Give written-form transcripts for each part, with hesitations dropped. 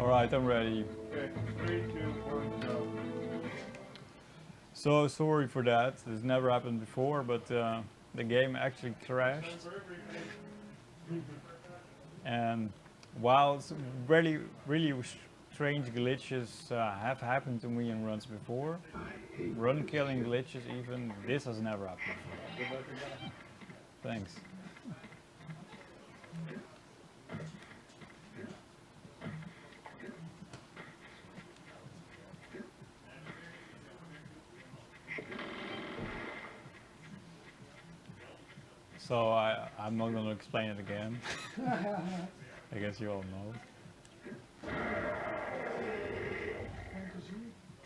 Alright, I'm ready. Okay, 3, 2, 1, go. So sorry for that. This never happened before, but the game actually crashed. And while really strange glitches have happened to me in runs before, run killing glitches even, this has never happened before. Thanks. So I'm not going to explain it again. I guess you all know.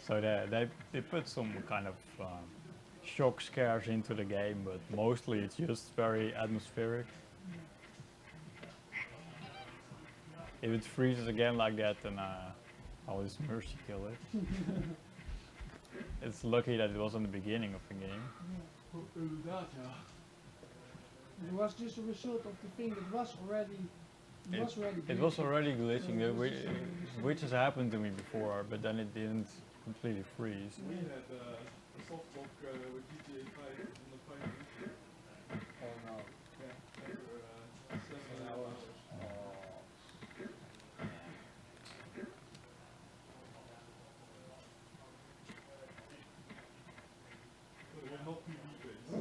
So they put some kind of shock scares into the game, but mostly it's just very atmospheric. If it freezes again like that, then I'll just mercy kill it. It's lucky that it was in the beginning of the game. It was just a result of the thing that was already. It was already glitching, which has happened to me before, but then it didn't completely freeze. We had a softlock with GTA 5 on the phone. Oh no. Yeah, for 7 hours. But we're not PvP based.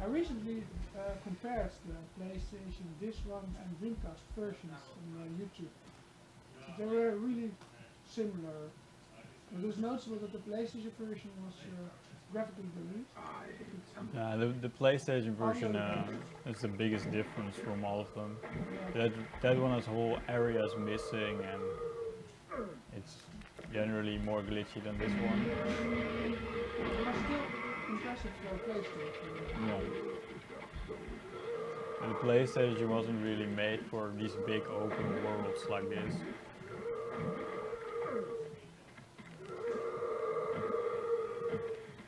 I recently compared the PlayStation, this one, and Dreamcast versions on YouTube. So they were really similar. It was noticeable that the PlayStation version was graphically released. Yeah, the PlayStation version is the biggest difference from all of them. That one has whole areas missing, and it's generally more glitchy than this one. But still impressive for a PlayStation. Yeah. And the PlayStation wasn't really made for these big open worlds like this.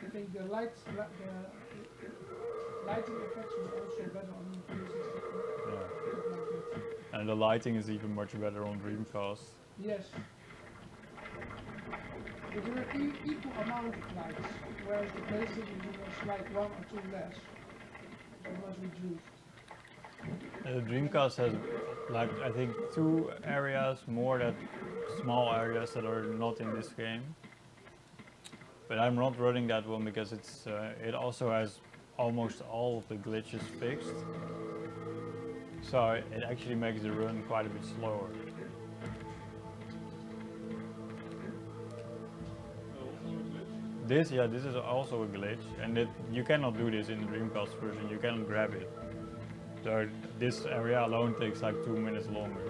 I think the lighting effects were also better on the PlayStation. Yeah. And the lighting is even much better on Dreamcast. Yes. But there were equal amount of lights, whereas the PlayStation was like 1 or 2 less. It was reduced. The Dreamcast has, like, I think 2 areas more, that small areas that are not in this game. But I'm not running that one because it also has almost all of the glitches fixed. So it actually makes the run quite a bit slower. This is also a glitch, and you cannot do this in the Dreamcast version. You cannot grab it. So this area alone takes like 2 minutes longer.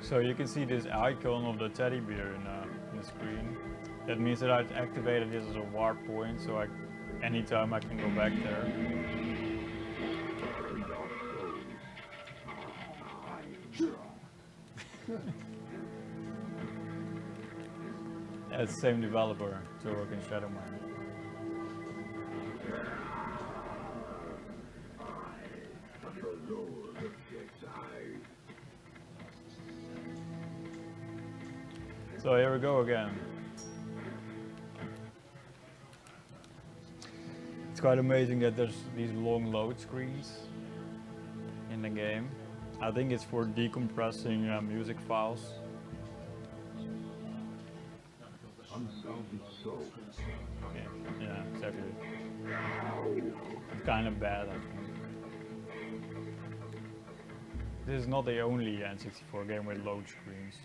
So you can see this icon of the teddy bear in the screen. That means that I've activated this as a warp point, so anytime I can go back there. It's the same developer to work in Shadowmine. So here we go again. It's quite amazing that there's these long load screens in the game. I think it's for decompressing music files. Yeah, exactly. Kind of bad, I think. This is not the only N64 game with load screens.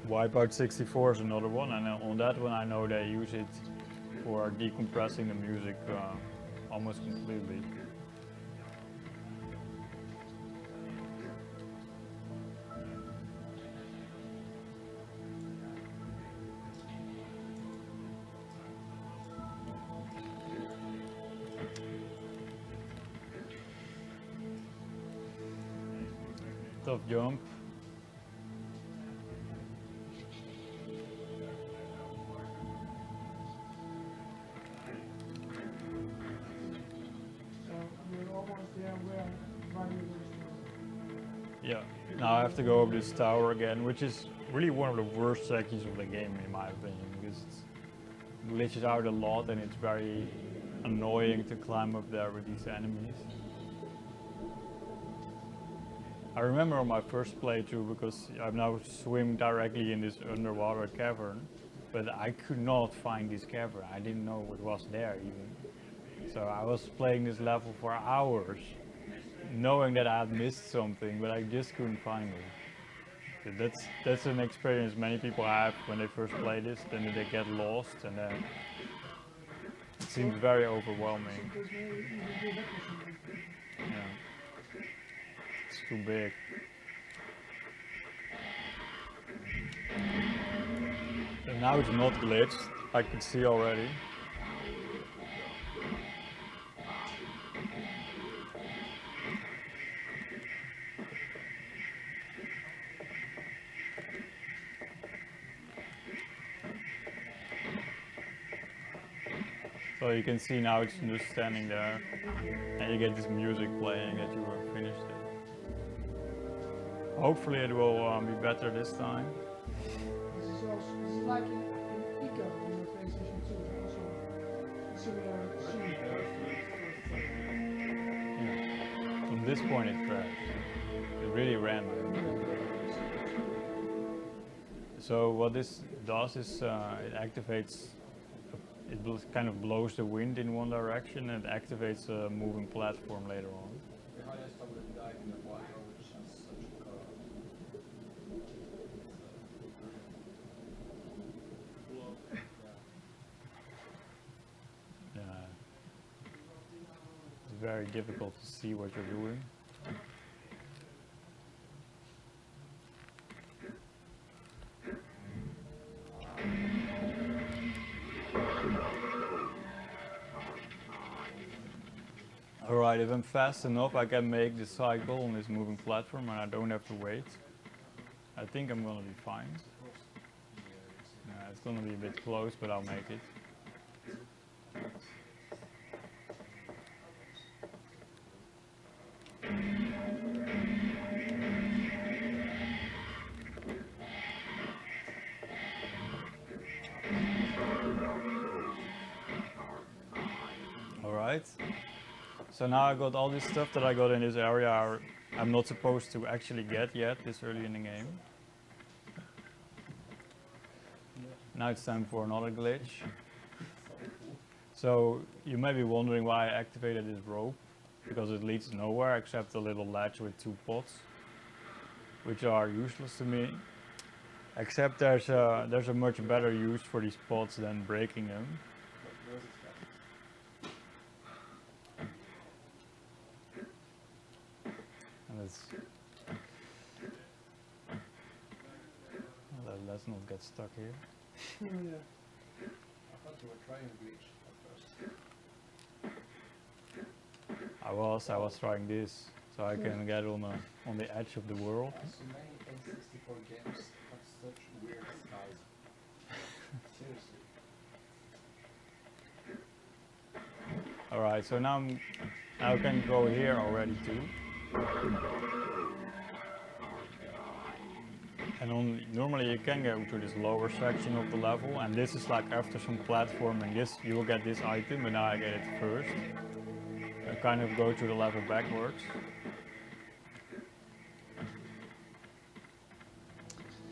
Wipeout 64 is another one, and on that one I know they use it for decompressing the music almost completely. tough jump. So you're almost there where Mario is. Yeah. Now I have to go over this tower again, which is really one of the worst sections of the game in my opinion, because it glitches out a lot and it's very annoying to climb up there with these enemies. I remember on my first playthrough, because I've now swim directly in this underwater cavern, but I could not find this cavern. I didn't know it was there even. So I was playing this level for hours, knowing that I had missed something, but I just couldn't find it. So that's an experience many people have when they first play this, then they get lost, and then it seems very overwhelming. There's no even good weapons in this. Yeah. It's too big. And now it's not glitched, I could see already. So you can see now it's just standing there, and you get this music playing that you have finished it. Hopefully it will be better this time. This is like in Ico in the PlayStation 2, also a similar scene. Yeah. From this point it crashed. It really ran. So what this does is it activates, kind of blows the wind in one direction and activates a moving platform later on. The highest I would have died in the wild was just such a car. Yeah. It's very difficult to see what you're doing. Alright, if I'm fast enough I can make the cycle on this moving platform and I don't have to wait. I think I'm gonna be fine. Yeah, it's gonna be a bit close, but I'll make it. Alright. So now I got all this stuff that I got in this area I'm not supposed to actually get yet this early in the game. Now it's time for another glitch. So you may be wondering why I activated this rope, because it leads nowhere except a little latch with 2 pots, which are useless to me. Except there's a much better use for these pots than breaking them. Let's not get stuck here. Yeah. I thought you were trying glitch at first. I was trying this, so I can get on the edge of the world. So many N64 games have such weird skies. Seriously. Alright, so now I can go here already too. And normally you can go to this lower section of the level, and this is like after some platforming, you will get this item, but now I get it first. I kind of go to the level backwards.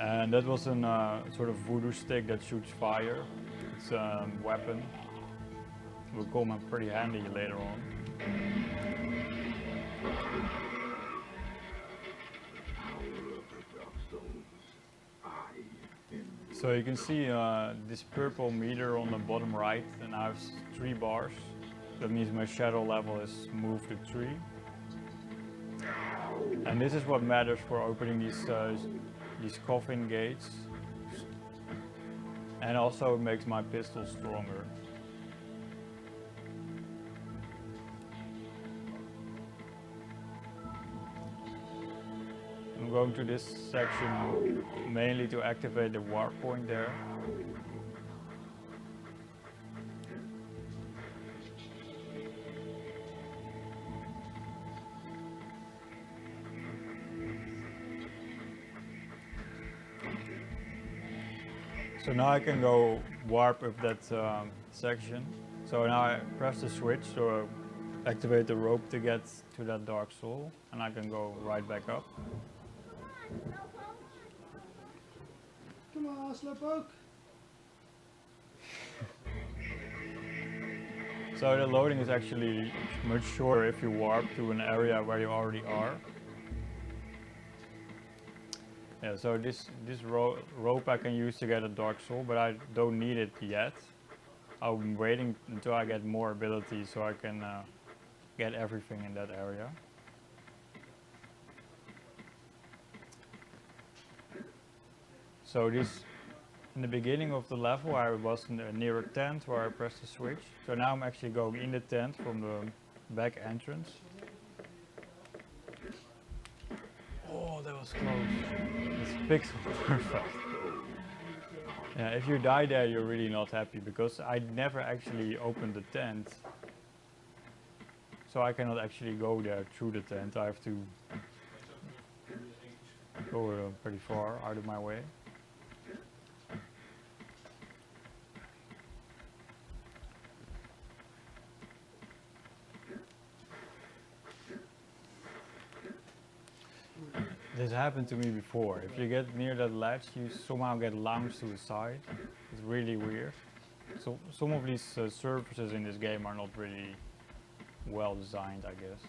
And that was a sort of voodoo stick that shoots fire. It's a weapon. It will come in pretty handy later on. So you can see this purple meter on the bottom right, and I have 3 bars. That means my shadow level is moved to 3. And this is what matters for opening these coffin gates. And also it makes my pistol stronger. I'm going to this section mainly to activate the warp point there. So now I can go warp up that section. So now I press the switch to activate the rope to get to that Dark Soul, and I can go right back up. Come on, Slowpoke. So the loading is actually much shorter if you warp to an area where you already are. Yeah, so this rope I can use to get a Dark Soul, but I don't need it yet. I'm waiting until I get more abilities so I can get everything in that area. So this, in the beginning of the level I was near a tent where I pressed the switch. So now I'm actually going in the tent from the back entrance. Oh, that was close. It's pixel perfect. Yeah, if you die there, you're really not happy because I never actually opened the tent. So I cannot actually go there through the tent. I have to go pretty far out of my way. This happened to me before. If you get near that ledge, you somehow get launched to the side. It's really weird. So some of these surfaces in this game are not really well designed, I guess.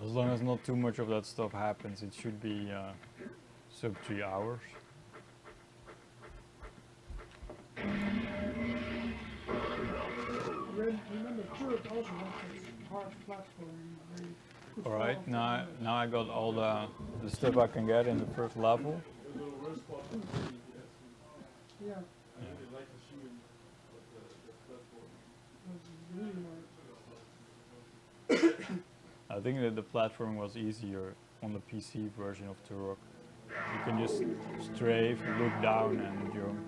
As long as not too much of that stuff happens, it should be sub 3 hours. Remember, Turret also has a hard platform where you could fall Alright, off now I got all the stuff I can get in the first level. A little worse part of the game, yes. Yeah, I really like the shooting of the platform. that's really hard. I think that the platform was easier on the PC version of Turok. You can just strafe, look down and jump.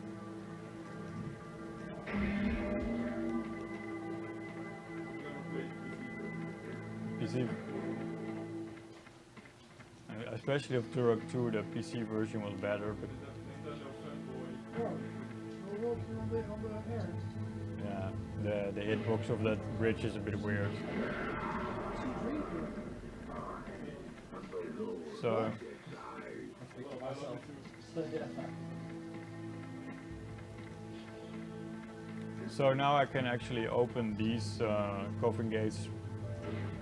PC. Especially of Turok 2, the PC version was better, but Oh, we're walking on the air. yeah, the hitbox of that bridge is a bit weird. It's a drink here. So So now I can actually open these coffin gates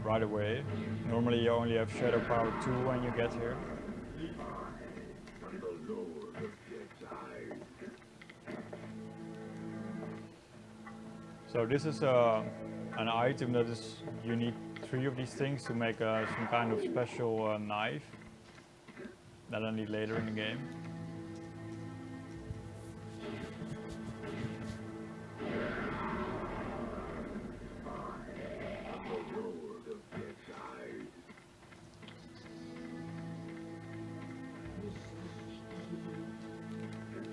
right away. Normally you only have Shadow Power 2 when you get here. So this is an item that is, you need 3 of these things to make some kind of special knife that I need later in the game.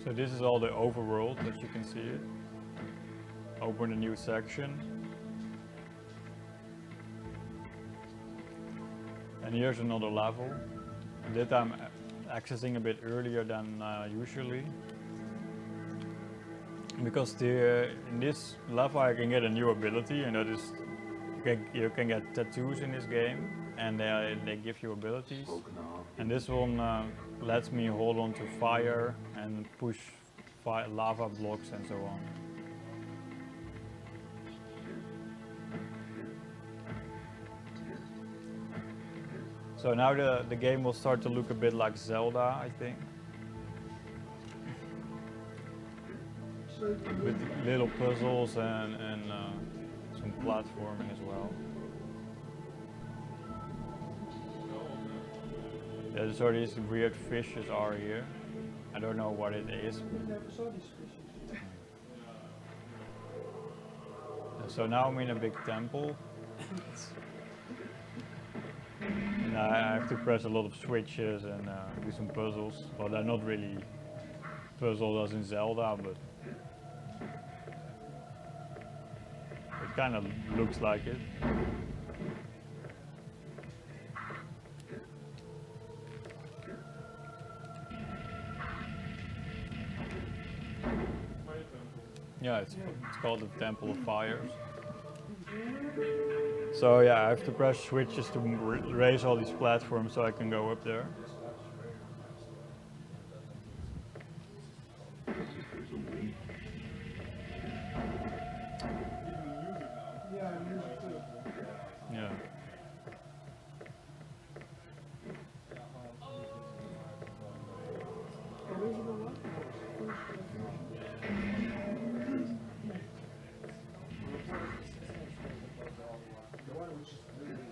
So this is all the overworld, as you can see it. Open a new section. And here's another level. That I'm accessing a bit earlier than usually. Because in this level I can get a new ability, and that is you can get tattoos in this game, and they give you abilities. And this one lets me hold on to fire and push lava blocks and so on. So now the game will start to look a bit like Zelda, I think. With little puzzles and some platforming as well. Yeah, so these weird fishes are here. I don't know what it is. We never saw these fishes. So now I'm in a big temple. And I have to press a lot of switches and do some puzzles. Well, they're not really puzzles as in Zelda, but it kind of looks like it. Fire temple. Yeah, it's called the Temple of Fires. So yeah, I have to press switches to raise all these platforms so I can go up there. Yeah, music too. Yeah. Original one? First version. The one which is really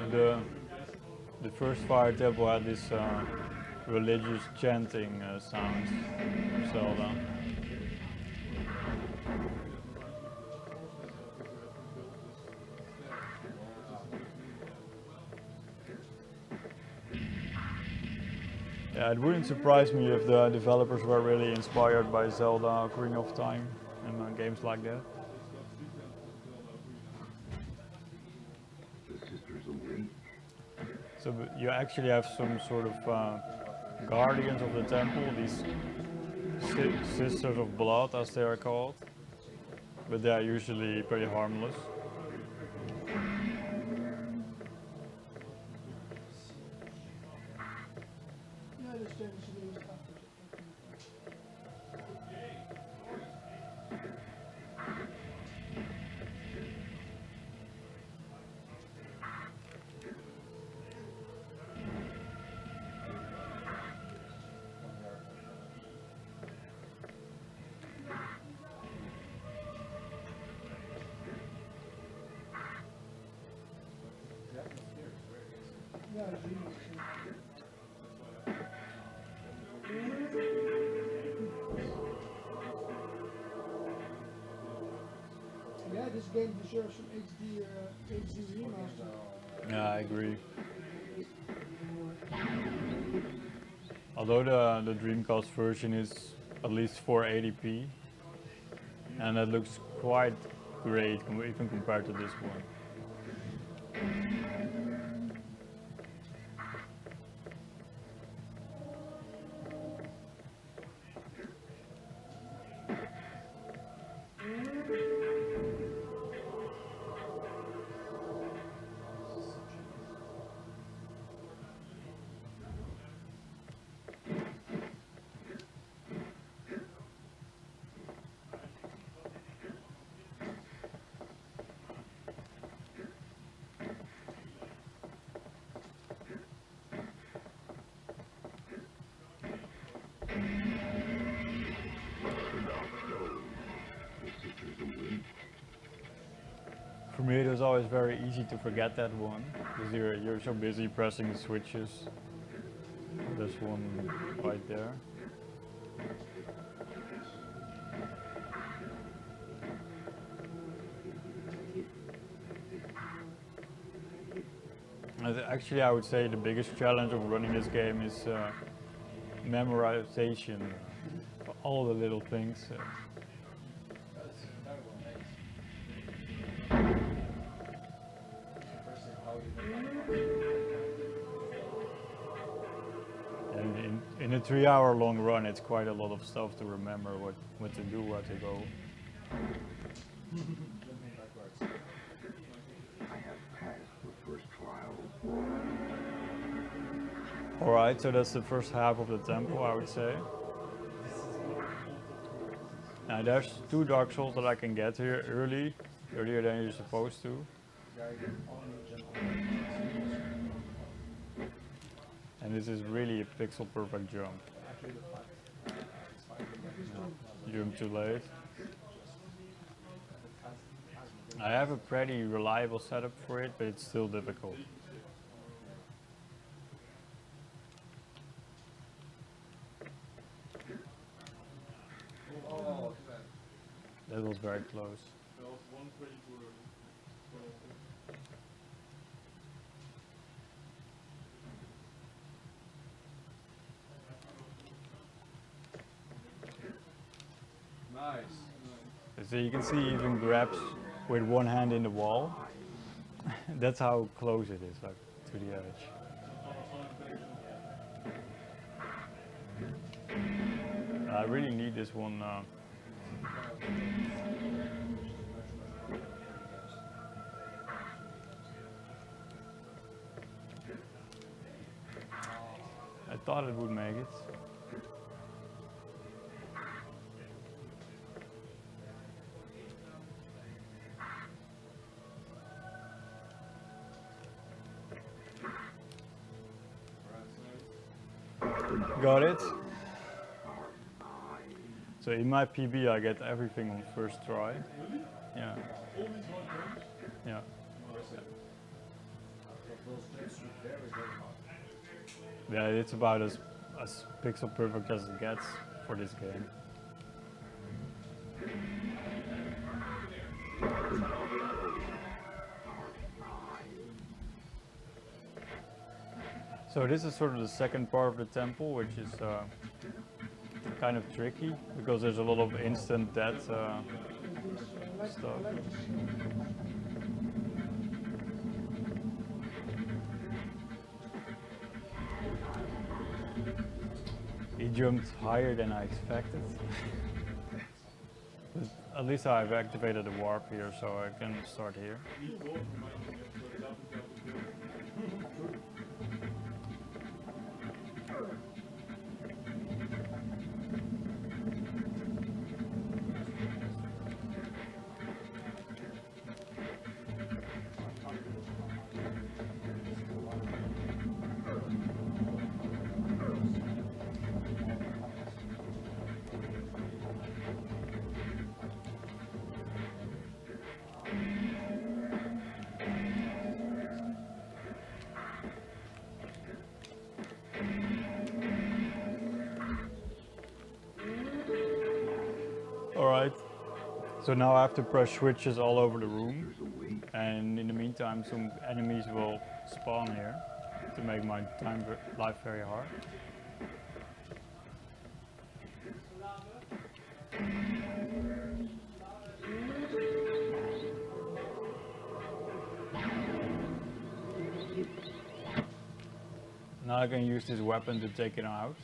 And the first Fire Temple had this religious chanting sounds of Zelda. Yeah, it wouldn't surprise me if the developers were really inspired by Zelda Ocarina of Time and games like that. So you actually have some sort of guardians of the temple, these sisters of blood as they are called, but they are usually pretty harmless. Yeah, this game is really tough. Yeah, it's really yeah, this game deserves some HD remaster. Yeah, I agree. Although the Dreamcast version is at least 480p, and it looks quite great even compared to this one. For me, it was always very easy to forget that one because you're so busy pressing the switches. There's one right there. Actually, I would say the biggest challenge of running this game is memorization for all the little things. And in a 3-hour long run, it's quite a lot of stuff to remember what to do, where to go. I have passed the first trial. Alright, so that's the first half of the temple, I would say. Now there's 2 Dark Souls that I can get here earlier than you're supposed to. And this is really a pixel perfect jump. Jump too late. I have a pretty reliable setup for it, but it's still difficult. Oh, look at that. That was very close. That was 120 too early. Nice. So you can see he even grabs with one hand in the wall. That's how close it is, like to the edge. I really need this one. I thought it would make it. Got it. So in my PB I get everything on first try. Yeah. All these one turns. Yeah. Those tricks are very, very hard. Yeah, it's about as pixel perfect as it gets for this game. So this is sort of the second part of the temple, which is kind of tricky because there's a lot of instant death stuff. He jumped higher than I expected. But at least I've activated the warp here, so I can start here. These doors remind me of double build. Alright, so now I have to press switches all over the room, and in the meantime some enemies will spawn here to make my life very hard. Now I can use this weapon to take it out.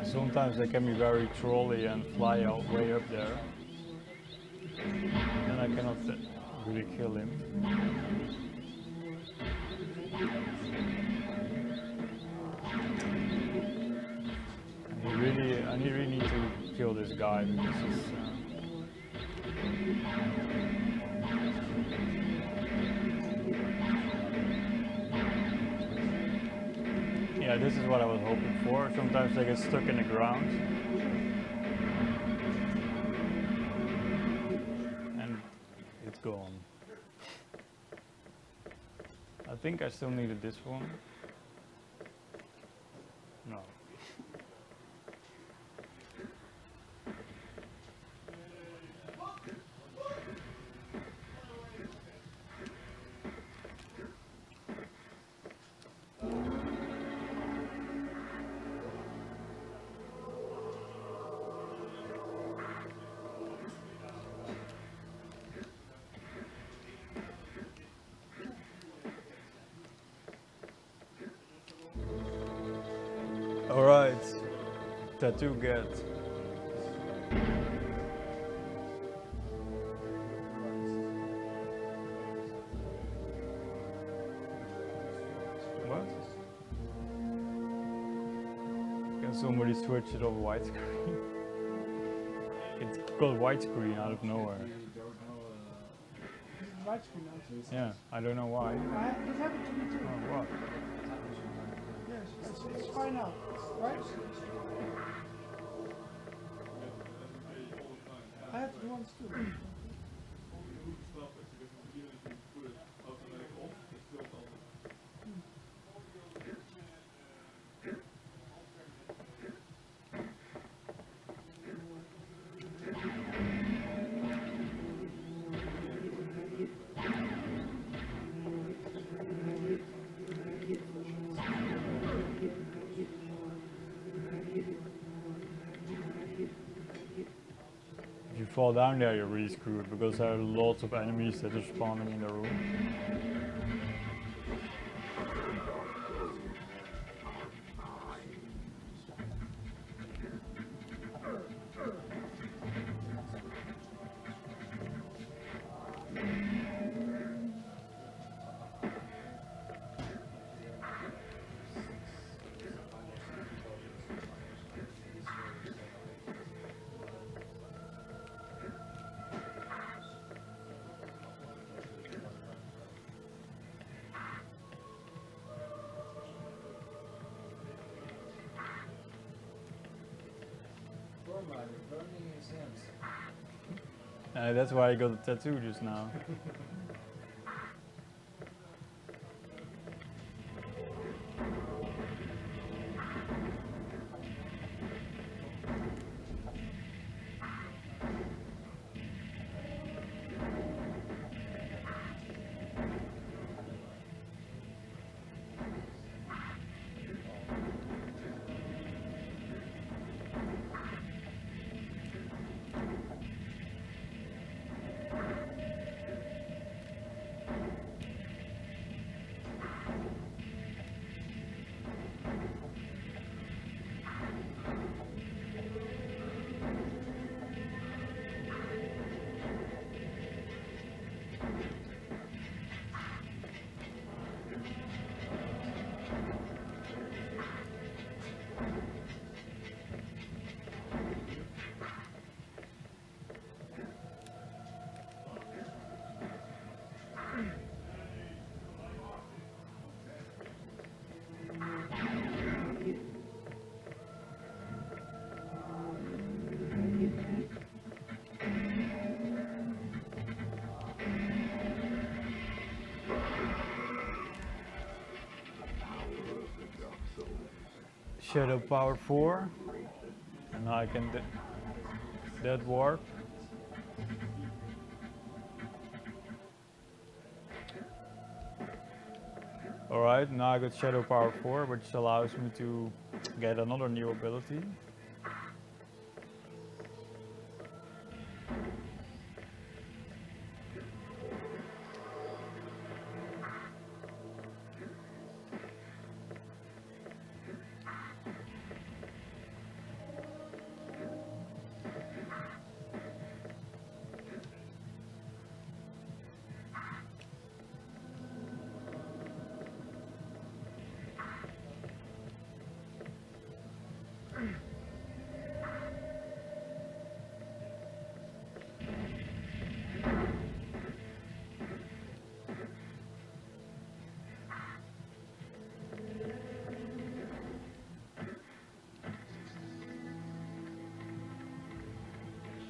Sometimes they can be very trolly and fly out way up there. Then I cannot really kill him. I really need to kill this guy because he's... Yeah, this is what I was hoping for. Sometimes they get stuck in the ground. And it's gone. I think I still needed this one. No. tattoo get? What? Can somebody switch it off widescreen? It's called widescreen out of nowhere. This is widescreen now. Yeah, I don't know why. It happened to me too. Oh, what? Yes, it's fine now, right? I had it once too. All the new stuff is because in the beginning if you put it automatic off, it fills all the If you fall down there, you're really screwed because there are lots of enemies that are spawning in the room. burning his hands. That's why I got a tattoo just now. Shadow Power 4, and now I can dead warp. Alright, now I got Shadow Power 4, which allows me to get another new ability.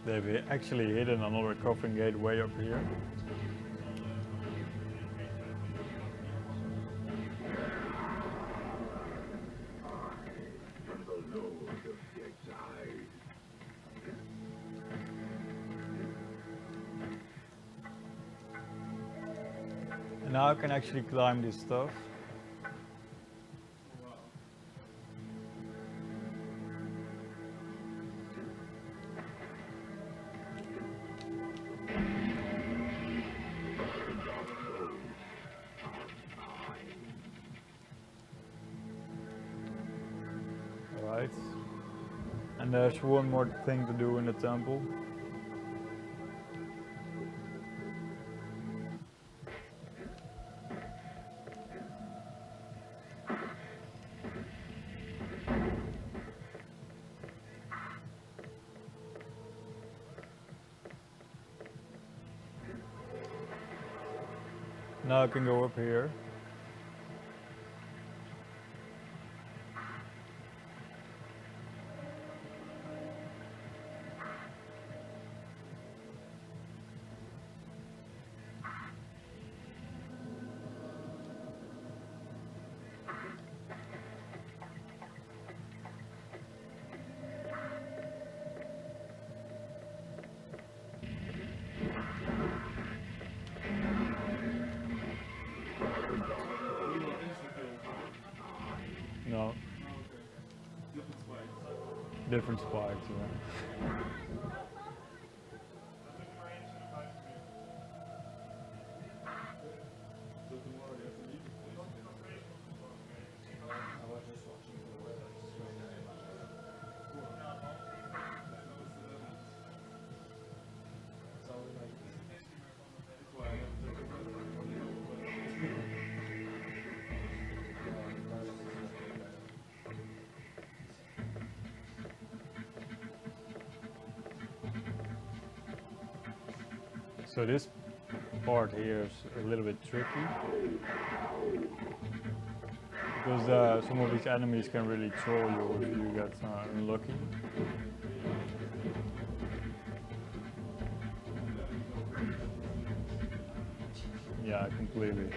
They've actually hidden another coffin gate way up here. And now I can actually climb this stuff. Alright. And there's one more thing to do in the temple. Now I can go up here. No, Different spikes. different spikes. Yeah. So tomorrow you have to leave this place again. I was just watching the weather. It's raining. It's always like this. That's why I have to take a weather report. You know, but So this part here is a little bit tricky because some of these enemies can really troll you if you get unlucky. Yeah, completely.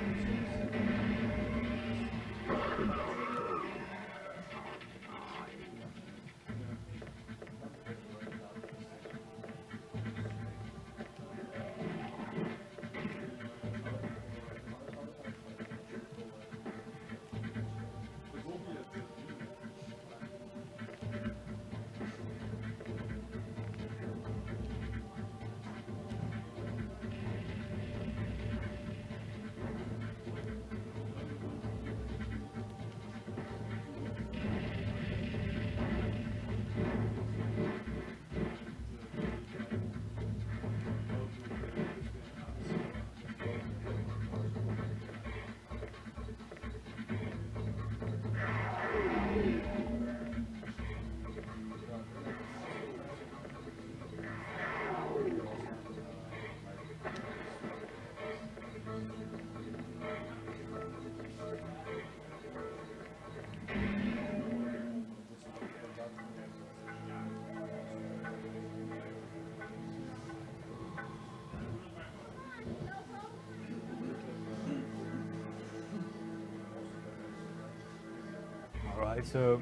Alright, so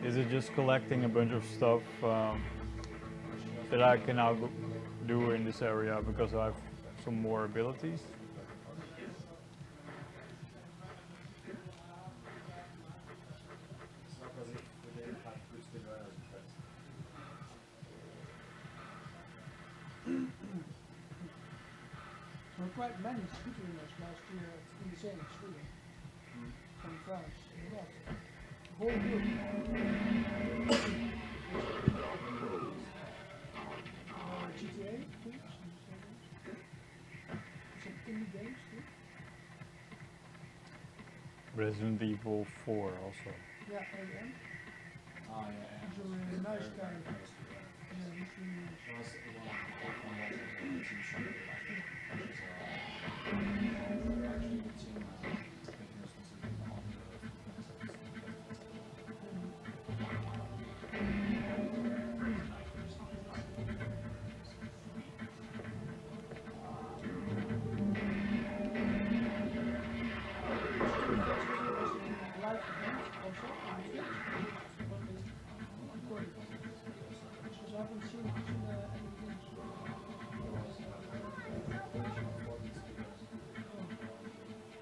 is it just collecting a bunch of stuff that I can now do in this area because I have some more abilities? It's not as if they have twisted wires, but There were quite many scooter winners last year in the same Sweden. From France. A lot. Whole group. GTA, too. Some indie games too. Resident Evil 4 also. Yeah, AM. ah yeah. He's a really nice guy. Yeah, he's really nice. There was one watching the team shot which is actually the team taking responsibility for all Live events also on Twitch. But they recorded. Because I haven't seen any games.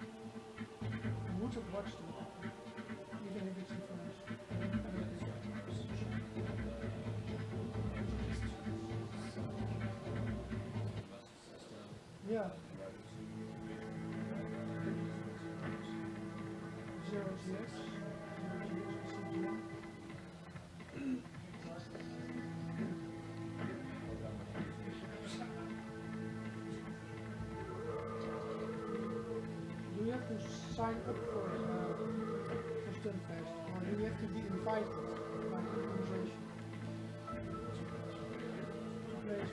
I would have watched it, even if it's in French. Yeah. Zero GX. sign up for Stunfest, or do you have to be invited by the organization? Place.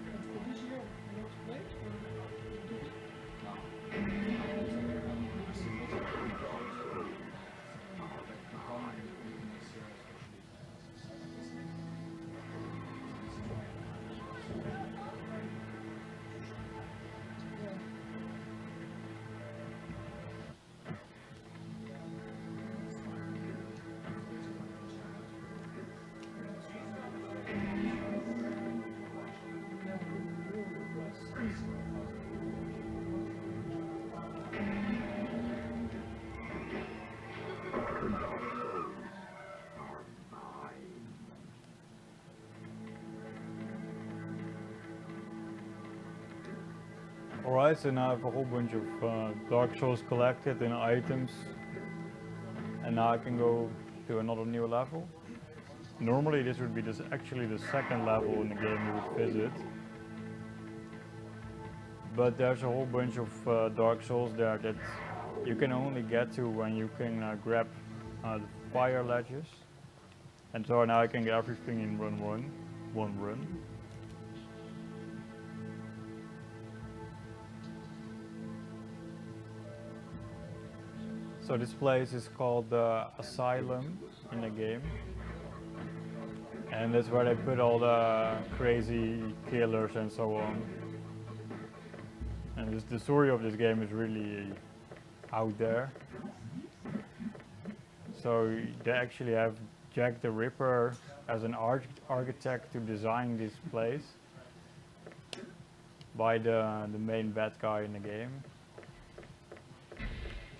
And for this year, you want to play? Yeah. Alright, so now I have a whole bunch of Dark Souls collected in items, and now I can go to another new level. Normally this would be actually the second level in the game you would visit, but there's a whole bunch of Dark Souls there that you can only get to when you can grab the fire ledges, and so now I can get everything in one run. So this place is called the Asylum in the game, and that's where they put all the crazy killers and so on. And the story of this game is really out there. So they actually have Jack the Ripper as an architect to design this place by the main bad guy in the game.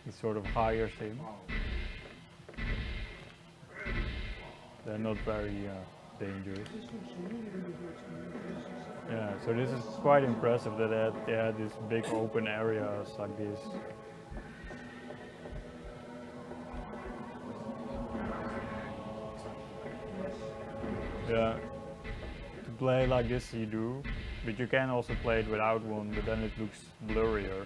He sort of hires him. They're not very dangerous. This looks really, really good. Yeah, so this is quite impressive that they had these big open areas like this. Yeah, to play like this you do, but you can also play it without one, but then it looks blurrier.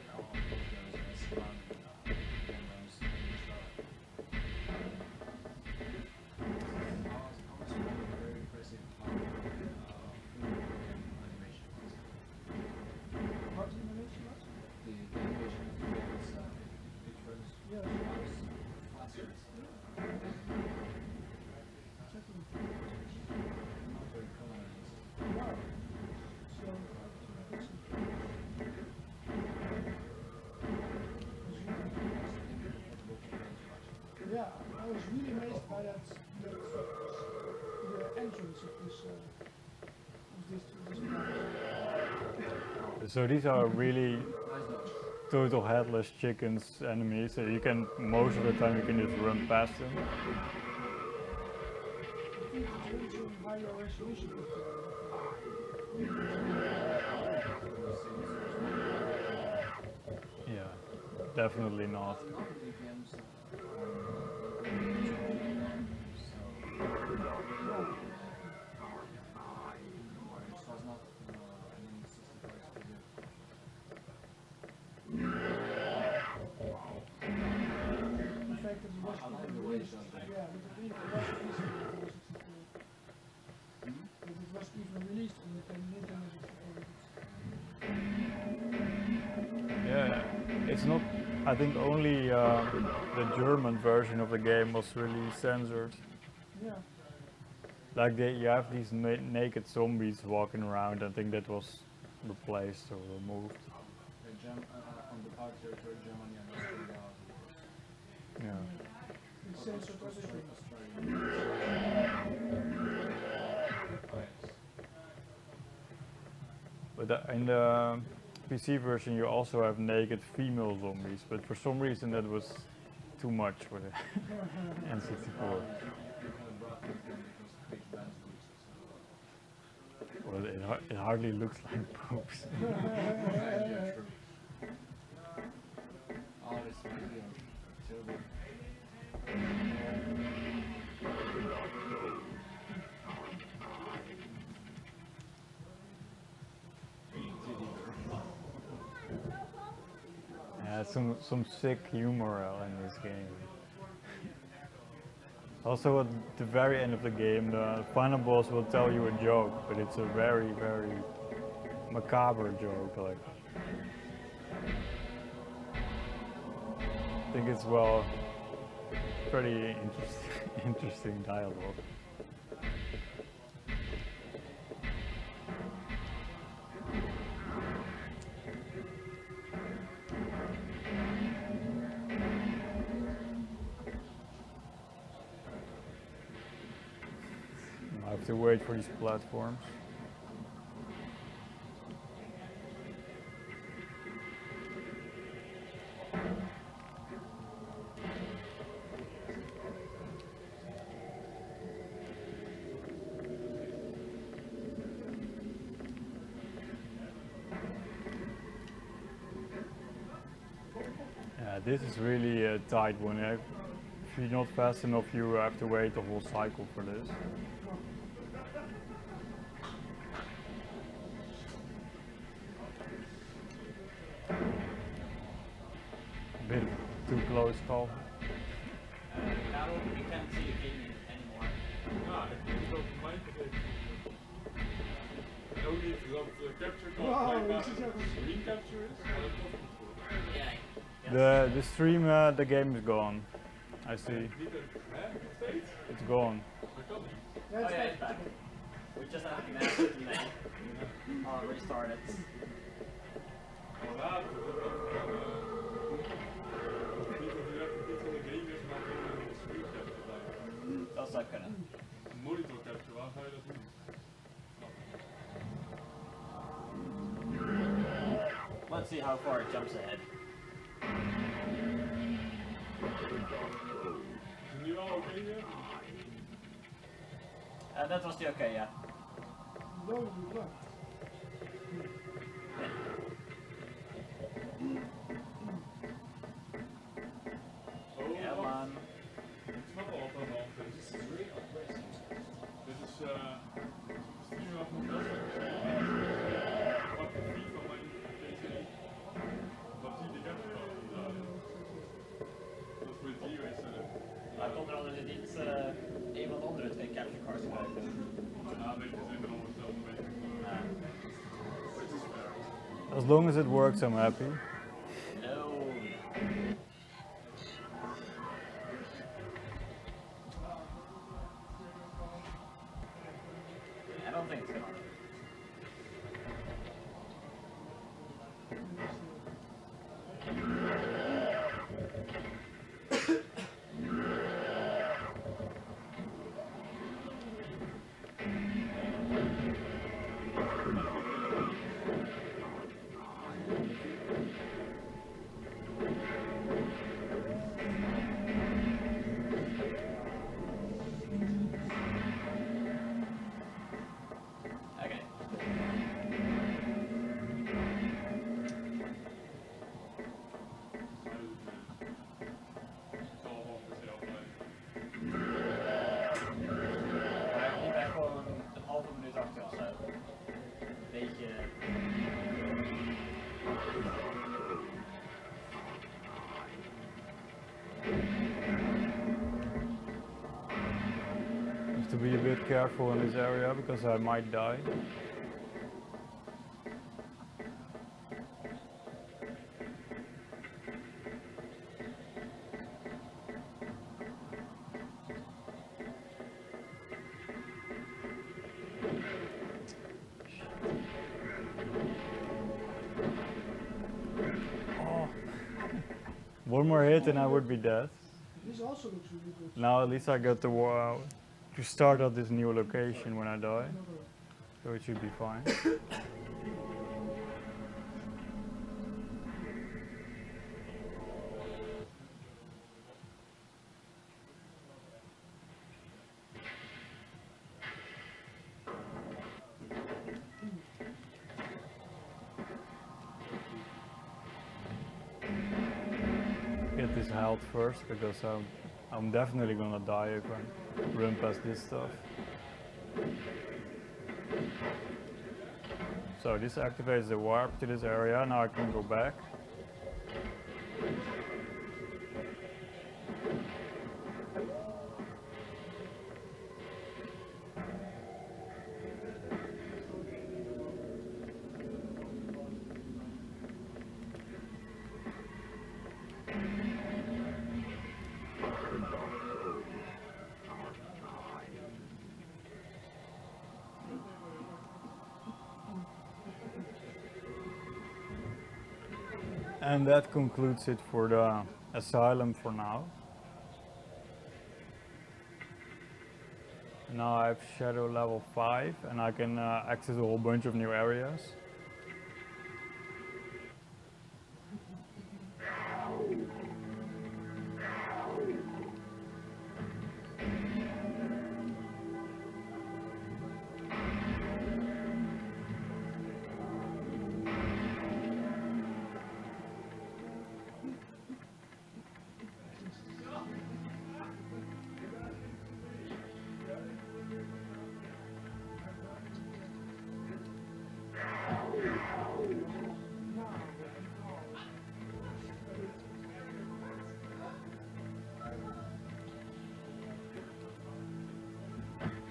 What's the animation was? Yes. Checking. Wow. So, yeah, I was really amazed by that the entrance of this place. So these are really total headless chickens enemies, so you can, most of the time you can just run past them. I think it's reaching higher resolution with Yeah, definitely not. the fact that it was even released. Yeah, but I think it was released on the 64. That it was even released on the Nintendo 64. Yeah, it's not, I think only the German version of the game was really censored. Yeah. Like you have these naked zombies walking around. I think that was replaced or removed. On the part territory, Germany and Austria. Yeah. It censored everything. But in the PC version, you also have naked female zombies. But for some reason, that was too much for the N64. Well, it hardly looks like poops. Yeah, true. Oh, this video. Terrible. Yeah, some sick humor in this game. Also, at the very end of the game, the final boss will tell you a joke, but it's a very, very macabre joke. Like, I think it's pretty interesting dialogue. I have to wait for these platforms. Yeah, this is really a tight one. If you're not fast enough, you have to wait the whole cycle for this. Bit too close call. Now we can't see the game anymore. Ja, ik heb het ook voor mij gegeven. En ook niet dat de capture card Wow, blijkbaar dit is echt een screen capture is, maar dat klopt niet voor. Yeah. The stream, the game is gone. I see. Niet een, hè, nog steeds? It's gone. Dat kan niet. Yeah, Oh it's yeah, like- it's back. We just have to manage it and then restart it. Maar later, dat kan niet dat je echt iets van de game is, maar gewoon een screen capture blijft. Dat zou kunnen. Een monitor capture, waar ga je dat doen? Let's see how far it jumps ahead. Is het nu al oké weer? That was the okay, yeah. Low blood. Oh, Yeah, wacht. man. Ik snap al wat er aan de hand is. Dit is stream af van Best. Pak de feed van mijn PC. Wat zie je de capture card omdraaien? Dat is voor de video instellen. Maar komt er anders niet een van de andere twee capture cards gebruiken? Ja, weet je, ze hebben allemaal hetzelfde, weet ik. Maar het is fair. As long as it works, I'm happy. No. I don't think it's gonna. Okay. Het zal wel voor zelf blijven. Maar ik ben gewoon een halve minuut achter of zo. Beetje. Have to be a bit careful in this area because I might die. Oh. One more hit and I would be dead. This also looks really good. Now at least I got to start at this new location when I die, Another so it should be fine. get this health first because I'm definitely gonna die if I run past this stuff. So this activates the warp to this area. Now I can go back. And that concludes it for the asylum for now. Now I have Shadow level 5 and I can access a whole bunch of new areas.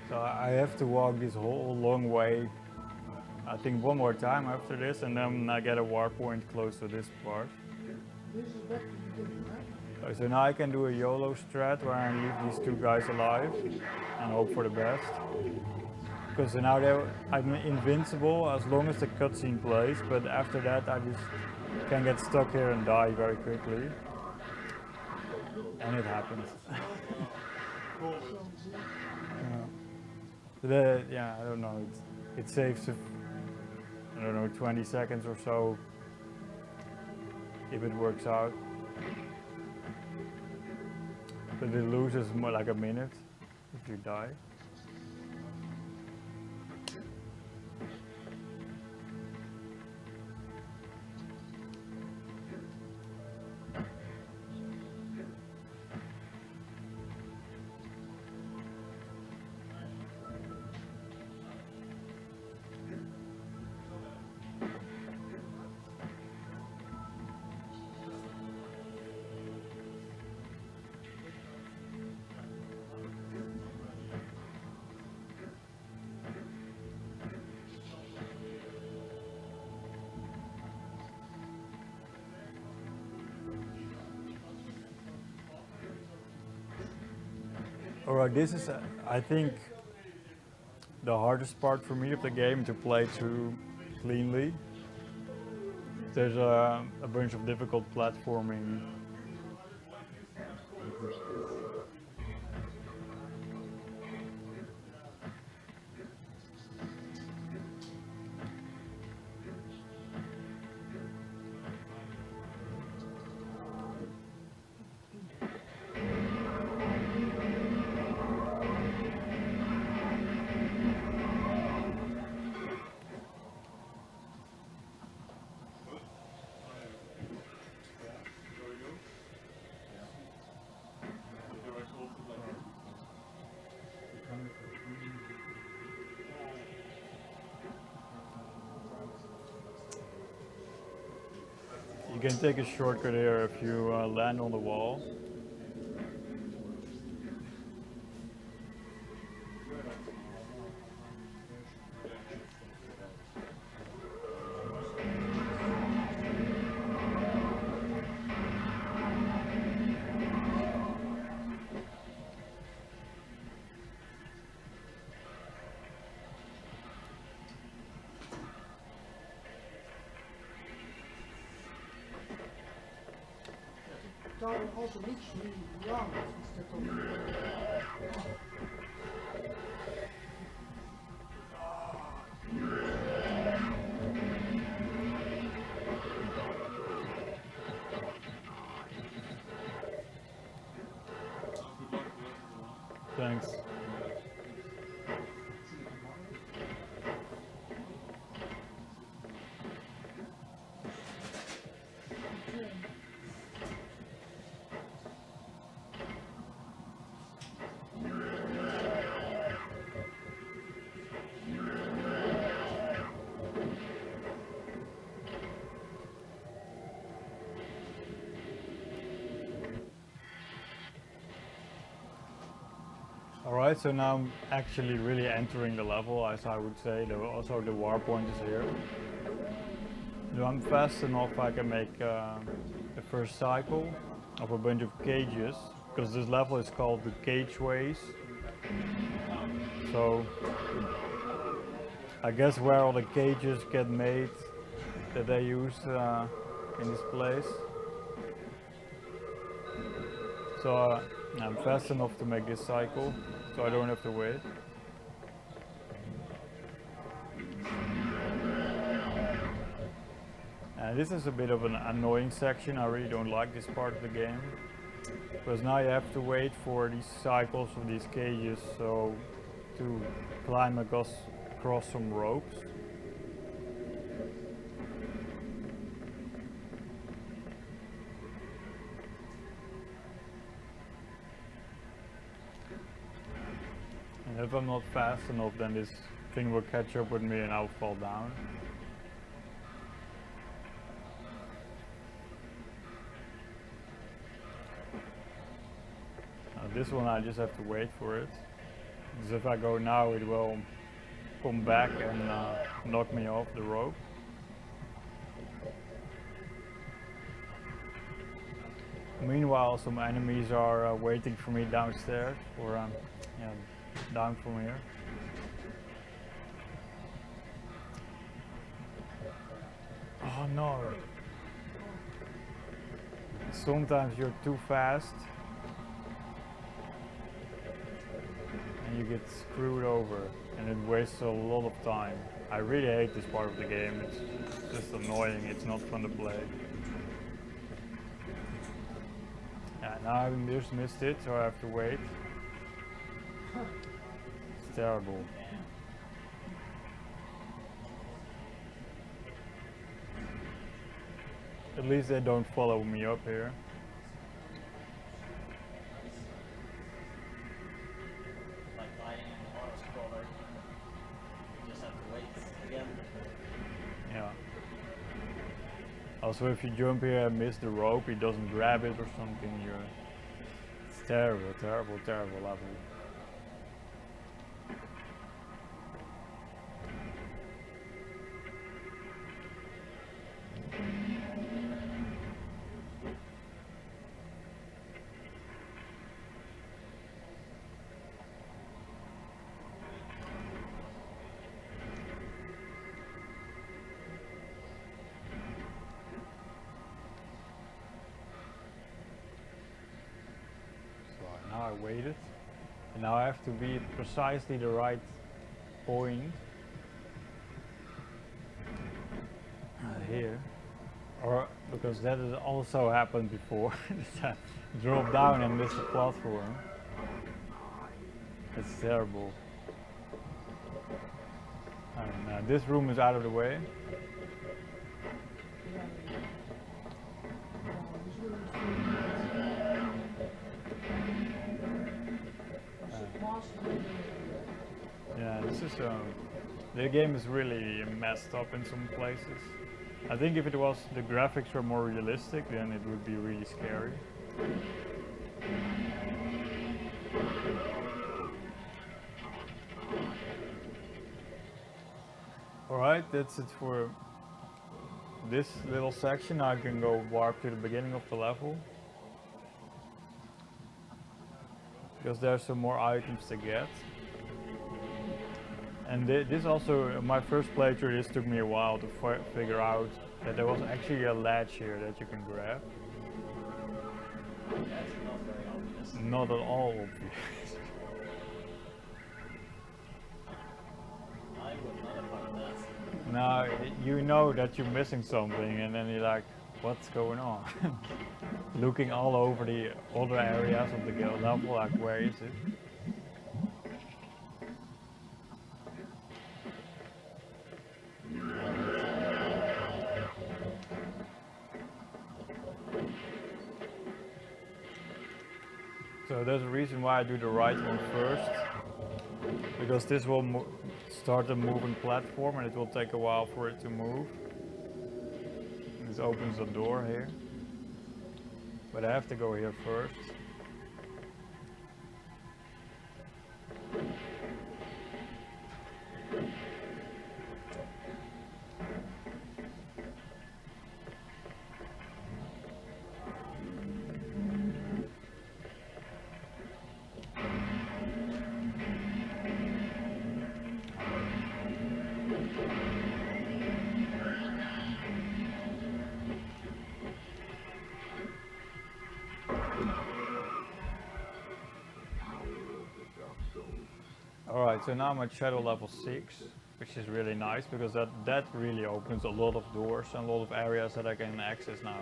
So I have to walk this whole long way, I think one more time after this, and then I get a warp point close to this part. This is back to the beginning, right? So now I can do a YOLO strat where I leave these two guys alive and hope for the best. Because now I'm invincible as long as the cutscene plays, but after that I just can get stuck here and die very quickly. And it happens. Yeah, I don't know, it saves, I don't know, 20 seconds or so if it works out. But it loses more like a minute if you die. Alright, this is, I think, the hardest part for me of the game to play through cleanly. There's a bunch of difficult platforming. You can take a shortcut here if you land on the wall. Tower also looks really round instead of Thanks. Alright, so now I'm actually really entering the level, as I would say. Also the war point is here. So I'm fast enough I can make the first cycle of a bunch of cages, because this level is called the cageways. So I guess where all the cages get made that they use in this place. So I'm fast enough to make this cycle, so I don't have to wait. And this is a bit of an annoying section. I really don't like this part of the game, because now you have to wait for these cycles of these cages, so to climb across some ropes. And if I'm not fast enough, then this thing will catch up with me and I'll fall down. This one I just have to wait for it. Because if I go now, it will come back and knock me off the rope. Meanwhile, some enemies are waiting for me downstairs, or yeah, down from here. Oh no! Sometimes you're too fast and you get screwed over, and it wastes a lot of time. I really hate this part of the game. It's just annoying. It's not fun to play. Yeah, now I just missed it, so I have to wait. It's terrible. At least they don't follow me up here. Like playing an auto-scroller, you just have to wait again. Yeah. Also, if you jump here and miss the rope, he doesn't grab it or something. It's terrible, terrible, terrible level. Now I waited, and now I have to be at precisely the right point here, or because that has also happened before. I dropped down and missed the platform. It's terrible. And this room is out of the way. Yeah, this is the game is really messed up in some places. I think if it was the graphics were more realistic, then it would be really scary. Alright, that's it for this little section. I can go warp to the beginning of the level, because there's some more items to get. And this also, my first playthrough, this took me a while to figure out that there was actually a latch here that you can grab. That's not very obvious. Not at all obvious. I would not have found that. Now, you know that you're missing something, and then you're like, what's going on? Looking all over the other areas of the level, like, where is it? So there's a reason why I do the right one first, because this will start a moving platform and it will take a while for it to move. This opens the door here, but I have to go here first. Alright, so now I'm at shadow level 6, which is really nice because that really opens a lot of doors and a lot of areas that I can access now.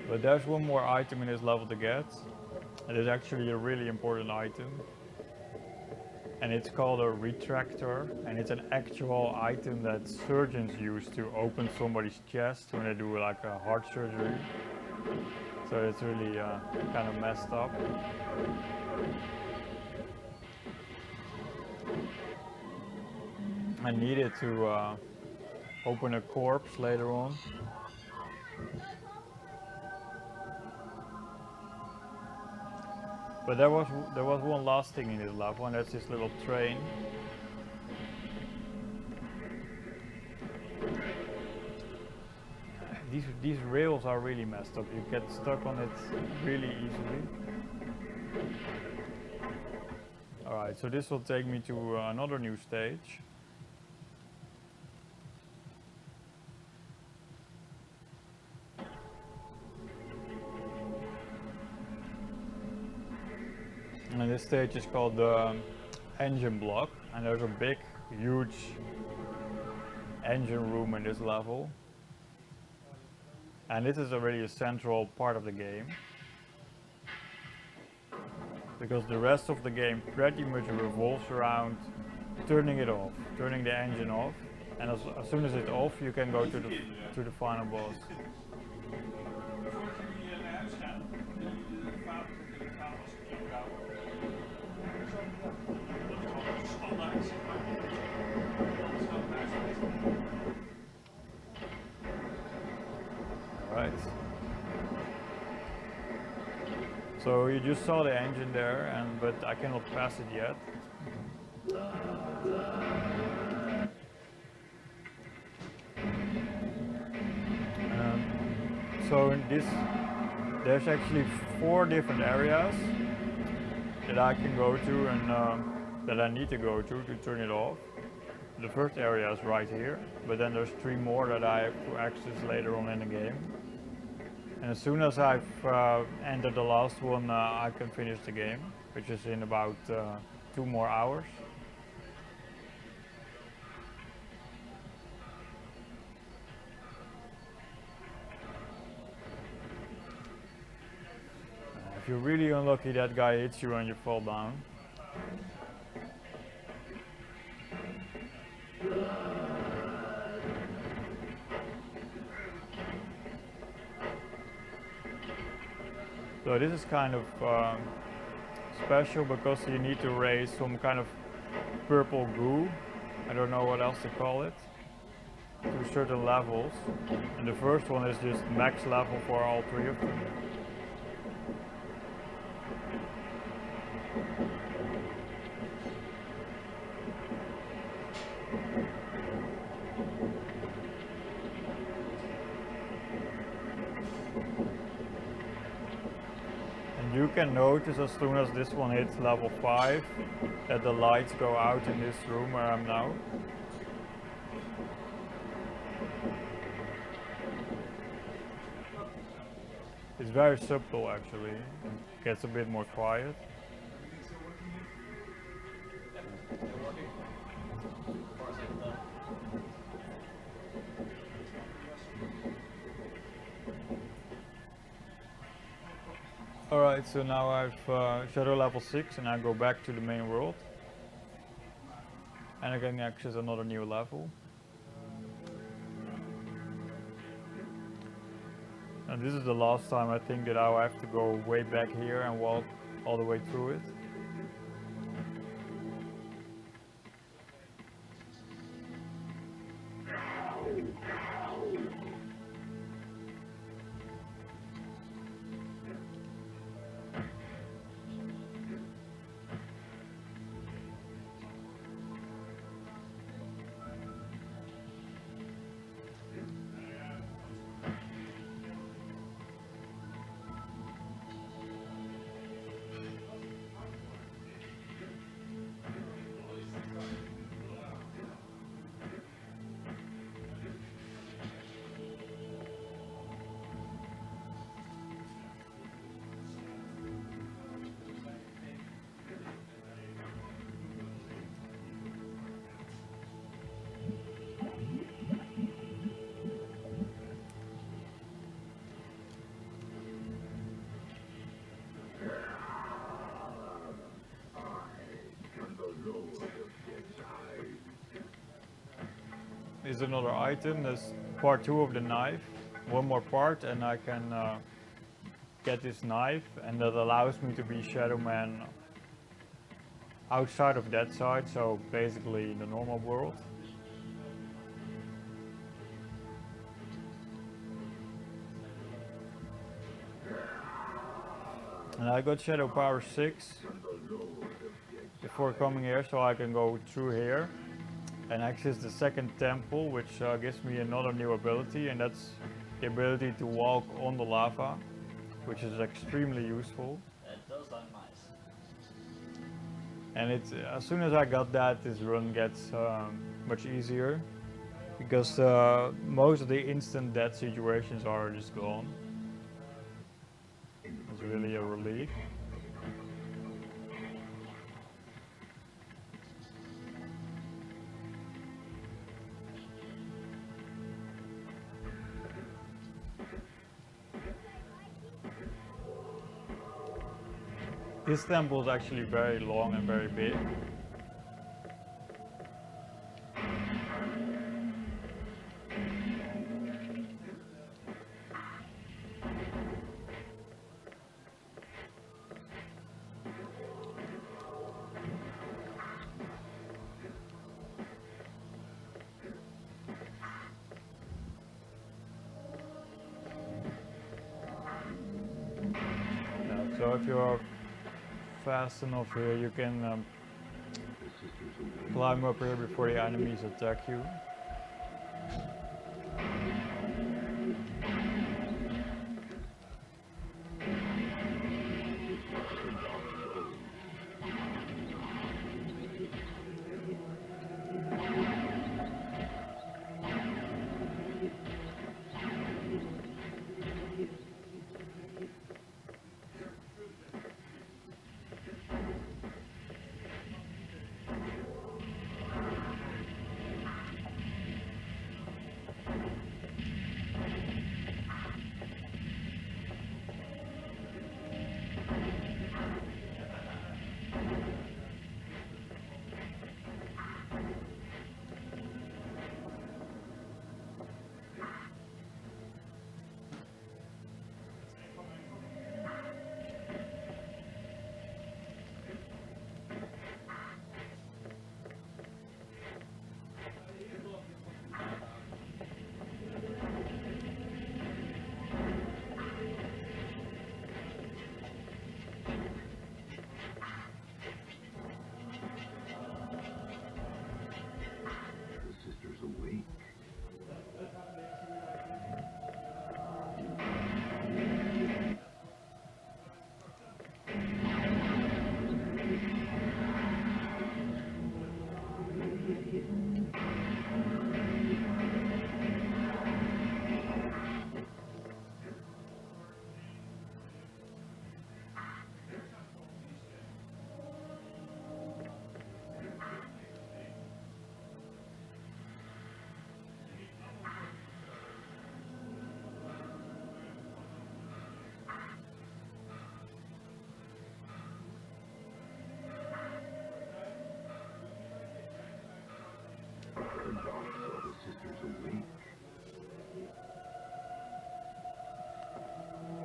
But there's one more item in this level to get. It is actually a really important item. And it's called a retractor, and it's an actual item that surgeons use to open somebody's chest when they do like a heart surgery. So it's really kind of messed up. I needed to open a corpse later on. But there was one last thing in this level, and that's this little train. These rails are really messed up. You get stuck on it really easily. Alright, so this will take me to another new stage. And this stage is called the engine block, and there's a big, huge engine room in this level. And this is already a central part of the game, because the rest of the game pretty much revolves around turning it off, turning the engine off, and as soon as it's off, you can go to the final boss. Right. So you just saw the engine there, but I cannot pass it yet. So in this, there's actually 4 different areas that I can go to and that I need to go to turn it off. The first area is right here, but then there's 3 more that I have to access later on in the game. And as soon as I've entered the last one, I can finish the game, which is in about 2 more hours. If you're really unlucky, that guy hits you and you fall down. So this is kind of special because you need to raise some kind of purple goo, I don't know what else to call it, to certain levels. And the first one is just max level for all 3 of them. You can notice as soon as this one hits level 5 that the lights go out in this room where I'm now. It's very subtle actually, it gets a bit more quiet. Alright, so now I've shadow level 6 and I go back to the main world. And I can access another new level. And this is the last time I think that I'll have to go way back here and walk all the way through it. is another item. There's part 2 of the knife. One more part and I can get this knife, and that allows me to be Shadow Man outside of that side, so basically in the normal world. And I got Shadow Power 6 before coming here, so I can go through here and access the second temple, which gives me another new ability, and that's the ability to walk on the lava, which is extremely useful. It does look nice. And it's as soon as I got that, this run gets much easier, because most of the instant death situations are just gone. It's really a relief. This temple is actually very long and very big. So if you're fast enough here, you can climb up here before the enemies attack you.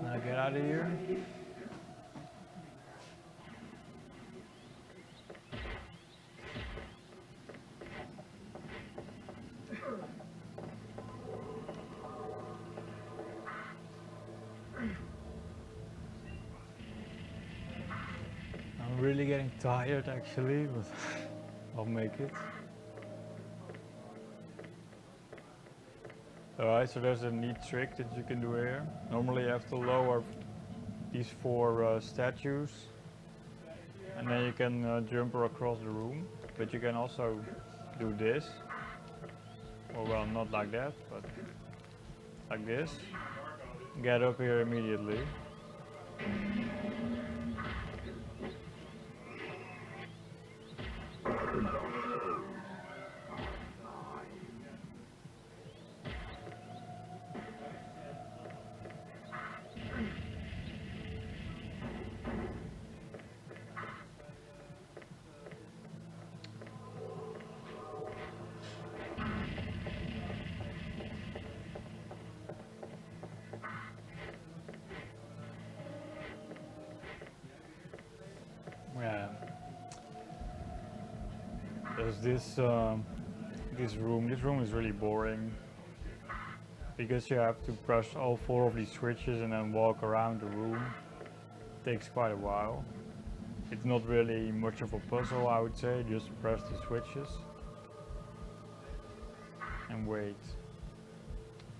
Now get out of here. I'm really getting tired actually, but I'll make it. Alright, so there's a neat trick that you can do here. Normally you have to lower these 4 statues, and then you can jump across the room, but you can also do this. Or well, not like that, but like this. Get up here immediately. There's this room. This room is really boring because you have to press all 4 of these switches and then walk around the room. Takes quite a while. It's not really much of a puzzle, I would say. Just press the switches and wait.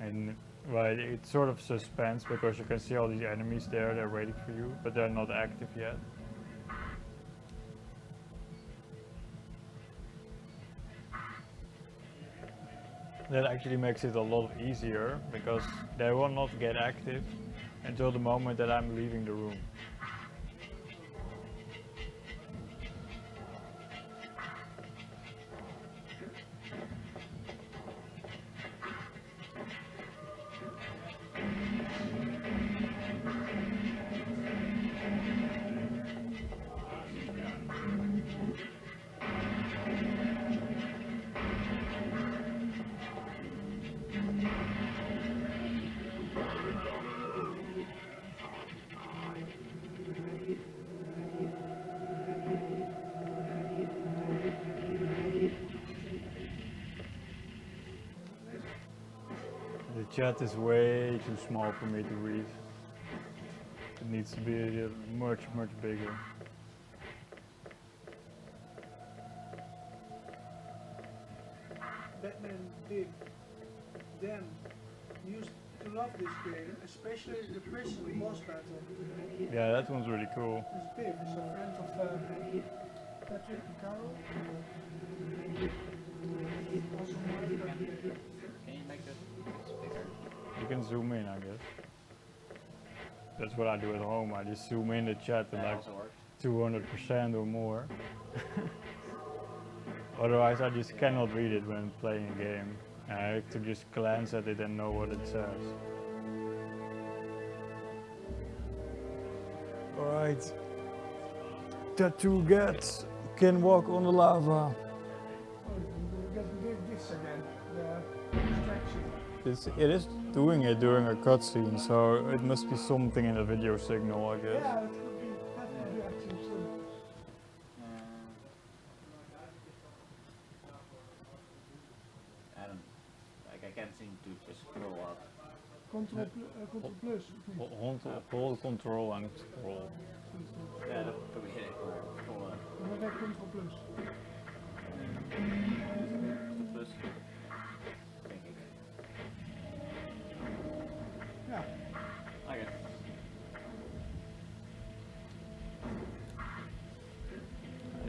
And right, it's sort of suspense because you can see all these enemies there. They're waiting for you, but they're not active yet. That actually makes it a lot easier because they will not get active until the moment that I'm leaving the room. The chat is way too small for me to read. It needs to be much, much bigger. Batman Big Dan used to love this game, especially the prison boss battle. Yeah, that one's really cool. It's Big, he's a friend of Patrick and Carol. Also Mike. Can you make this bigger? You can zoom in, I guess. That's what I do at home. I just zoom in the chat to That like also works. 200% or more. Otherwise, I just cannot read it when playing a game. I have to just glance at it and know what it says. Alright. Tattoo Gets can walk on the lava. Oh, we're getting this again, the distraction. It is doing it during a cutscene, so it must be something in the video signal, I guess. Yeah, it could be definitely actually true. I don't, like I can't seem to just scroll up. Control plus. Hold control and scroll. Yeah, dat probeer ik maar. Scrollen. Dan heb ik control plus. Plus. Denk ik. Ja. Oké.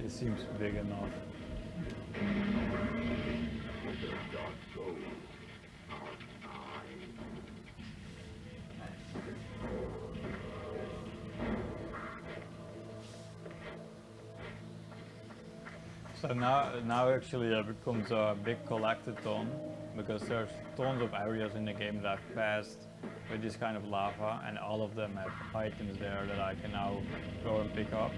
It seems big enough. So now actually it becomes a big collectathon because there's tons of areas in the game that I've passed with this kind of lava, and all of them have items there that I can now go and pick up.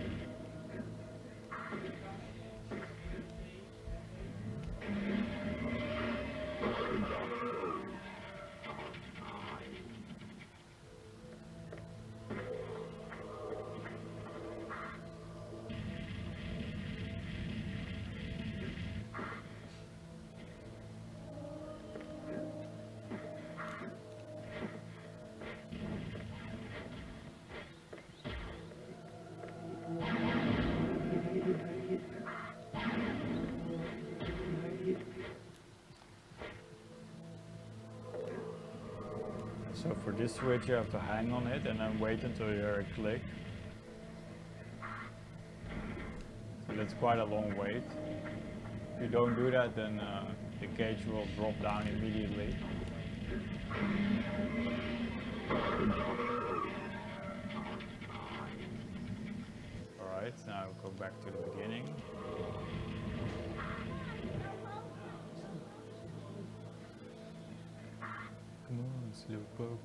So for this switch you have to hang on it and then wait until you hear a click. So that's quite a long wait. If you don't do that, then the gauge will drop down immediately. Alright, now go back to the beginning. Come on, Slowpoke.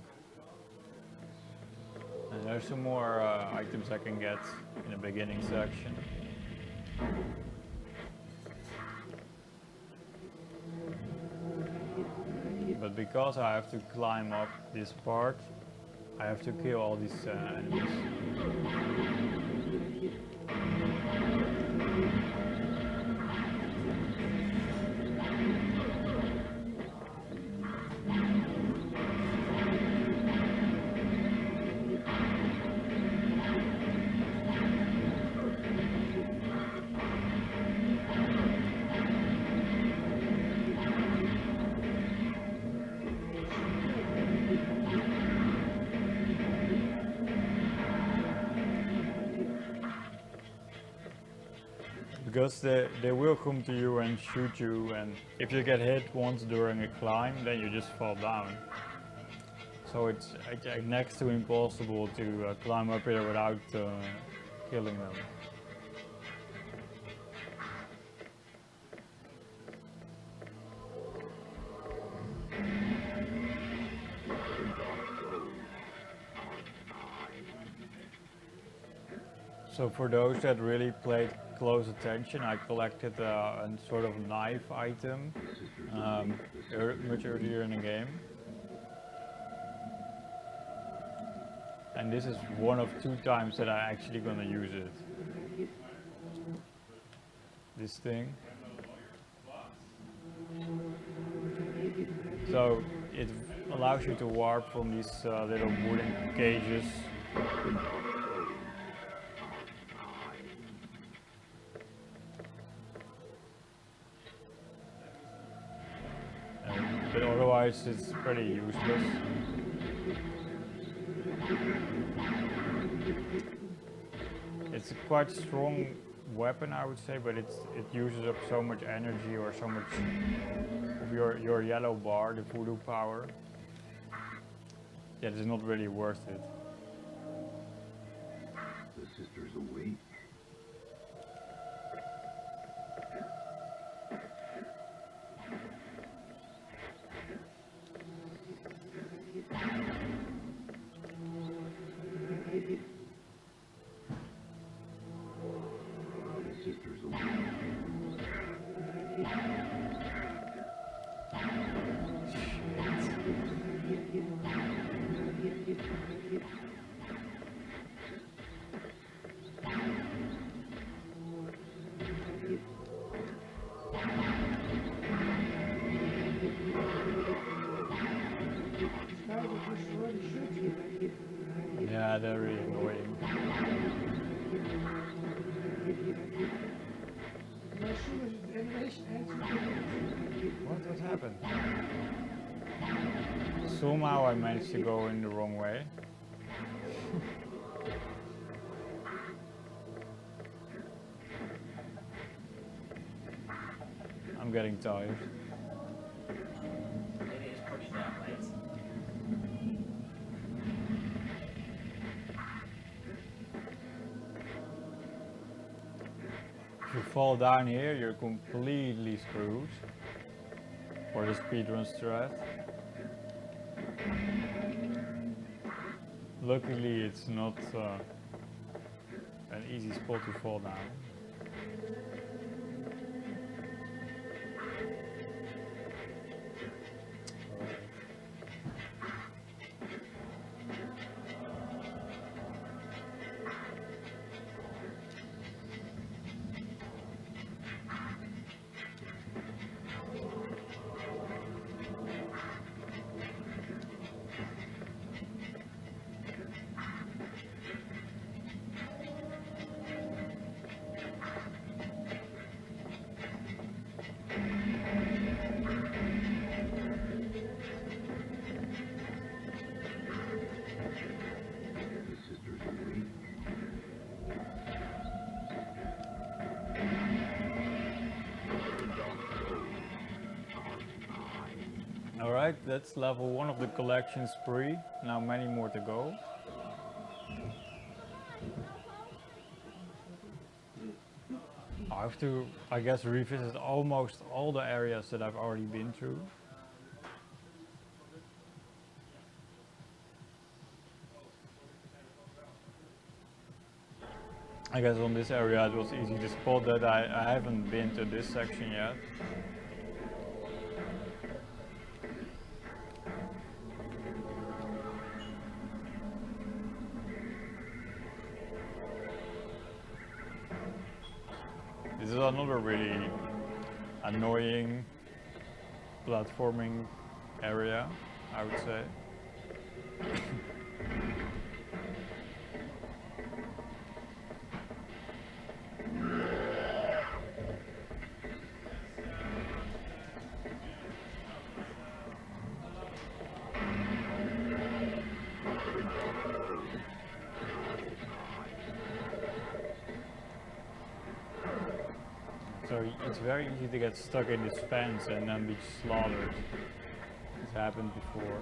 And there's some more items I can get in the beginning section. But because I have to climb up this part, I have to kill all these enemies. because they will come to you and shoot you, and if you get hit once during a climb, then you just fall down. So it's next to impossible to climb up here without killing them. So for those that really played close attention, I collected a sort of knife item much earlier in the game. And this is one of 2 times that I'm actually gonna use it. This thing. So it allows you to warp from these little wooden cages. But otherwise it's pretty useless. It's a quite strong weapon, I would say, but it uses up so much energy or so much of your yellow bar, the voodoo power. Yeah, it's not really worth it. The sisters awake. The sisters awake. Yeah, they're really annoying. And as soon as the animation ends, you can What happened? Somehow I managed to go in the wrong way. I'm getting tired. It is pretty damn late. If you fall down here, you're completely screwed for the speedrun strat. Luckily, it's not an easy spot to fall down. The sisters awake. Alright, that's level 1 of the collection spree. Now many more to go. I have to, I guess, revisit almost all the areas that I've already been through. I guess on this area it was easy to spot that I haven't been to this section yet. This is another really annoying platforming area, I would say. So it's very easy to get stuck in this fence and then be slaughtered. It's happened before.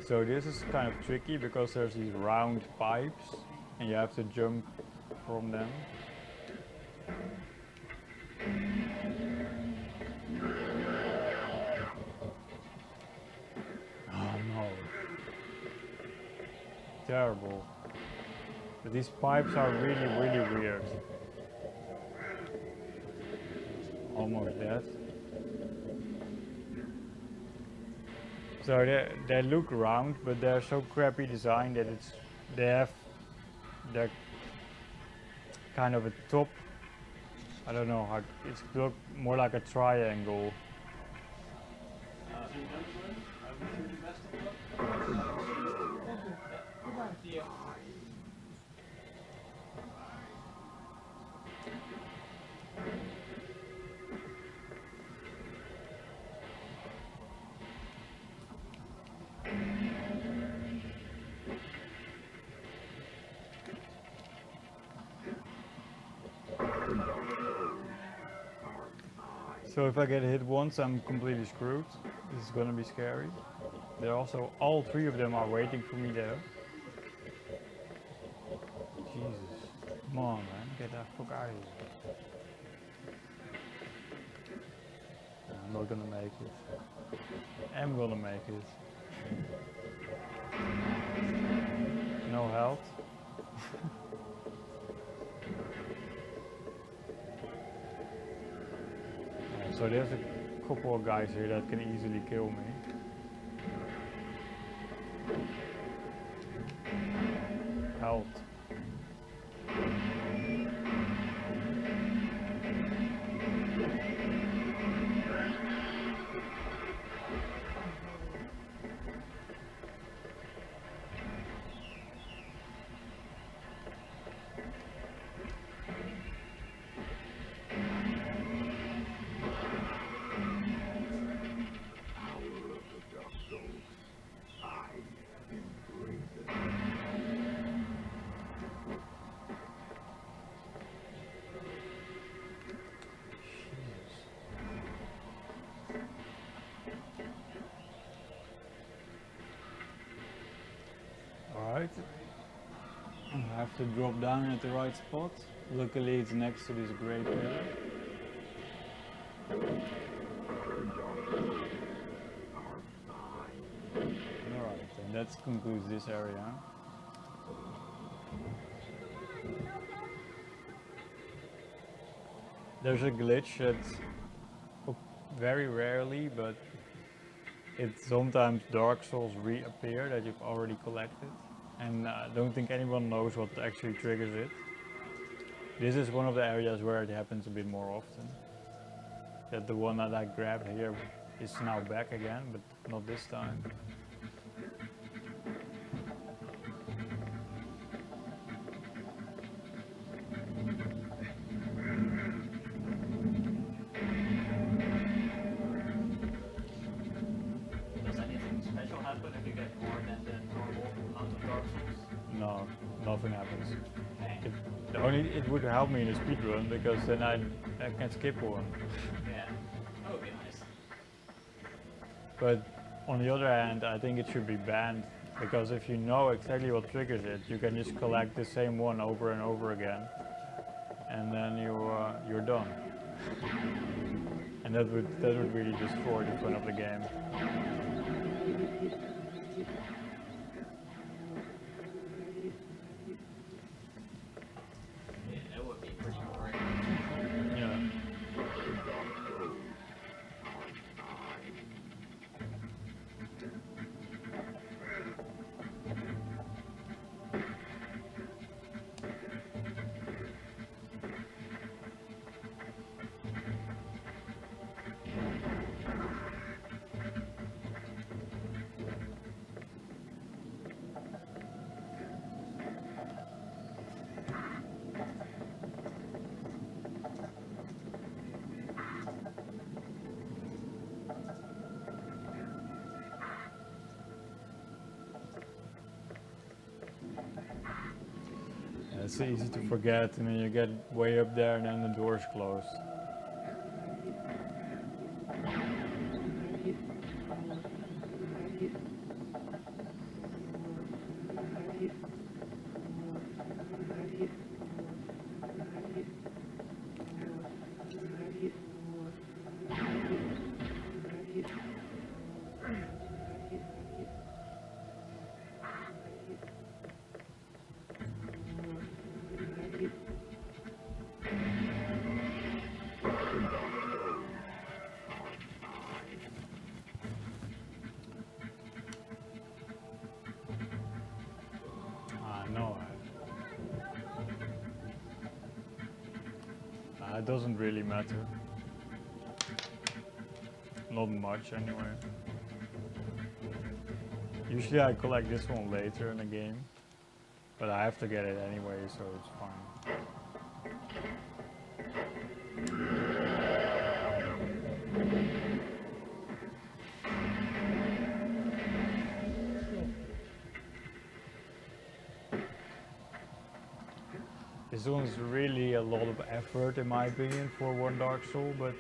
So this is kind of tricky because there's these round pipes and you have to jump from them. Oh no. Terrible. But these pipes are really, really weird. Almost dead. So they look round, but they're so crappy design that they're kind of a top. I don't know how it's look more like a triangle. Goodbye. So if I get hit once, I'm completely screwed. This is gonna be scary. They're also, all three of them are waiting for me there. Jesus. Come on, man. Get that fuck out of here. I'm not gonna make it. I'm gonna make it. No health. So there's a couple of guys here that can easily kill me. Health. Alright. I have to drop down at the right spot. Luckily it's next to this grey pillar. Alright, and that concludes this area. There's a glitch that very rarely, but it sometimes Dark Souls reappear that you've already collected, and I don't think anyone knows what actually triggers it. This is one of the areas where it happens a bit more often. That the one that I grabbed here is now back again, but not this time. Does anything special happen if you get more than the normal amount of Dark Souls? No, nothing happens. Dang. It would help me in a speed run because then I can skip one. Yeah. That would be nice. But on the other hand, I think it should be banned because if you know exactly what triggers it, you can just collect the same one over and over again, and then you're done. And that would really destroy the fun of the game. Yeah, that would be pretty boring. Yeah. it's easy to forget, and then you get way up there and then the door's closed. No. It doesn't really matter. Not much anyway. Usually I collect this one later in the game, but I have to get it anyway, so it's fine. This one's really a lot of effort in my opinion for one Dark Soul, but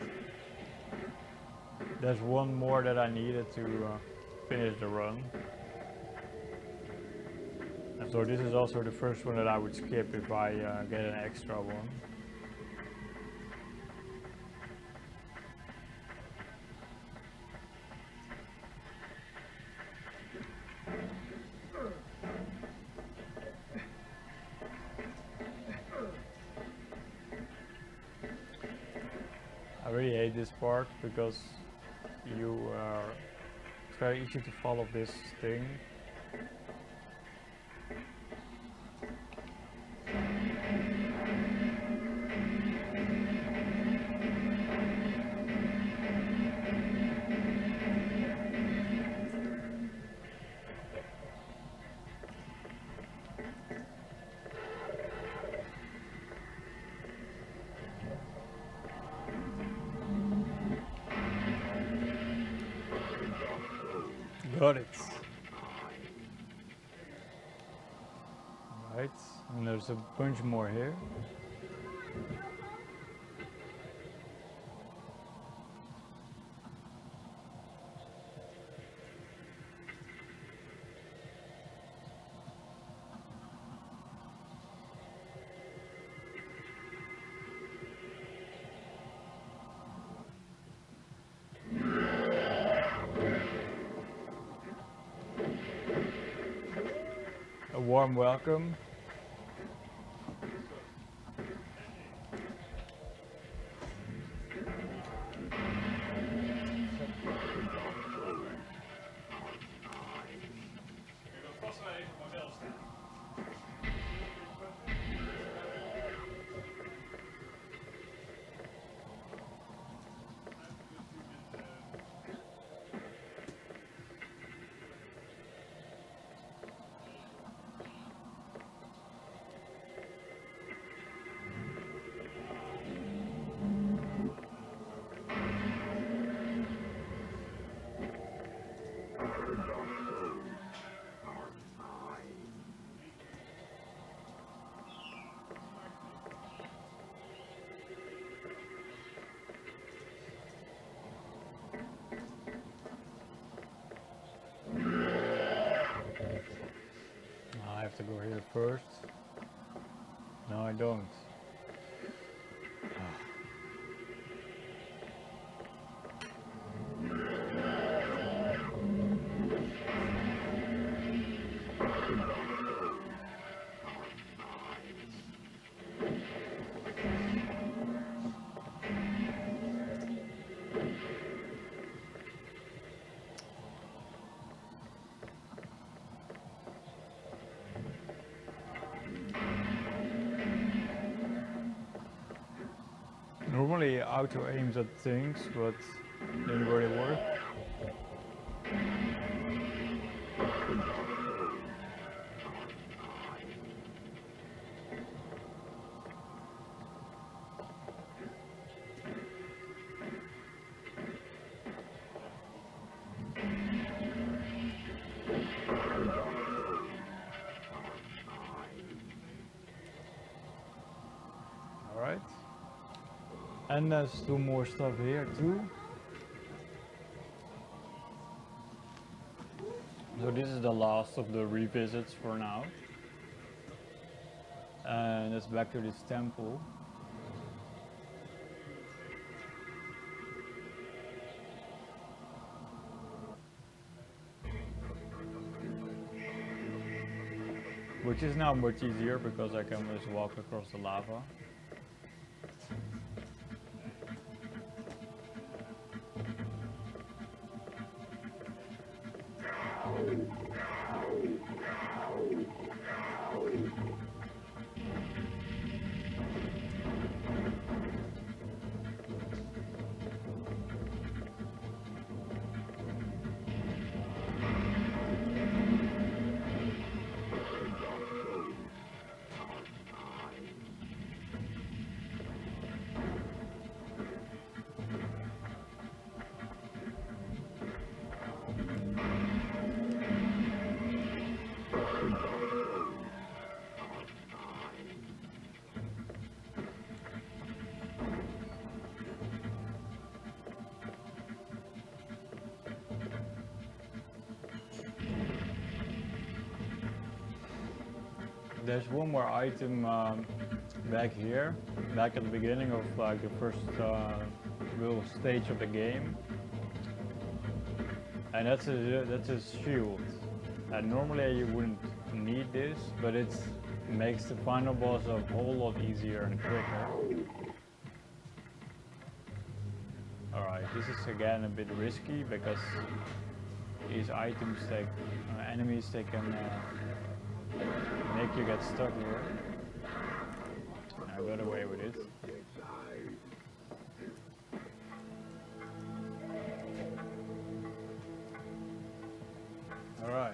there's one more that I needed to finish the run. And so this is also the first one that I would skip if I get an extra one. I really hate this part because it's very easy to follow this thing. Got it. Right, and there's a bunch more here. A warm welcome. I have to go here first. No, I don't. Normally auto aims at things, but didn't really work. And there's some more stuff here too. So this is the last of the revisits for now. And it's back to this temple. Which is now much easier because I can just walk across the lava. There's one more item back here, back at the beginning of like the first little stage of the game, and that's a shield. And normally you wouldn't need this, but it makes the final boss a whole lot easier and quicker. Alright, this is again a bit risky because these items take enemies they can make you get stuck here. I got away with it. Alright.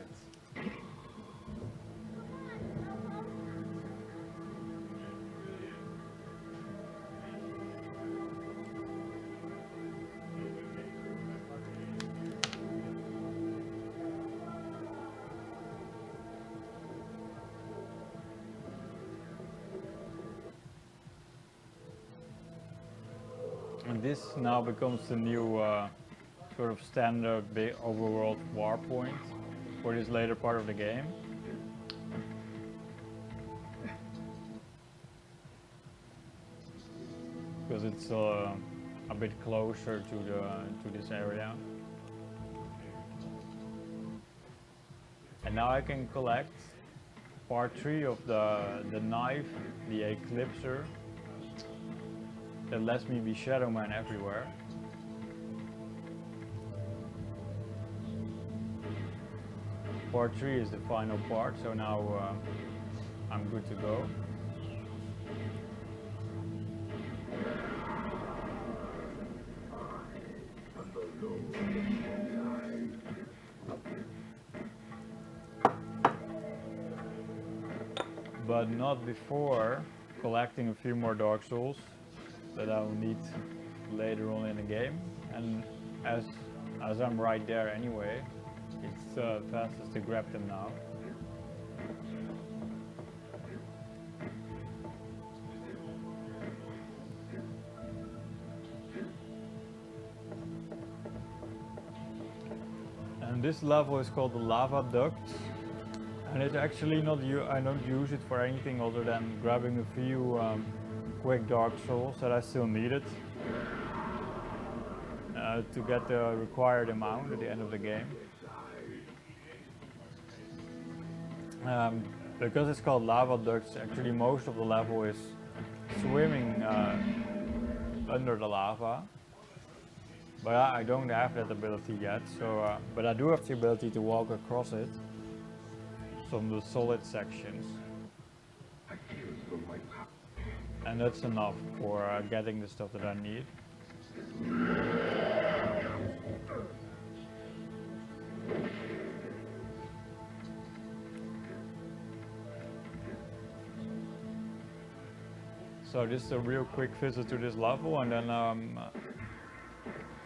And this now becomes the new sort of standard big overworld war point for this later part of the game. Because it's a bit closer to this area. And now I can collect part 3 of the knife, the Eclipser, that lets me be Shadow Man everywhere. Part 3 is the final part, so now I'm good to go. But not before collecting a few more Dark Souls that I will need later on in the game. And as I'm right there anyway, it's fastest to grab them now. And this level is called the Lava Duct. And it's actually not, I don't use it for anything other than grabbing a few quick Dark Souls that I still needed to get the required amount at the end of the game. Because it's called Lava Ducts, actually most of the level is swimming under the lava. But I don't have that ability yet, so but I do have the ability to walk across it from the solid sections. And that's enough for getting the stuff that I need. So this is a real quick visit to this level, and then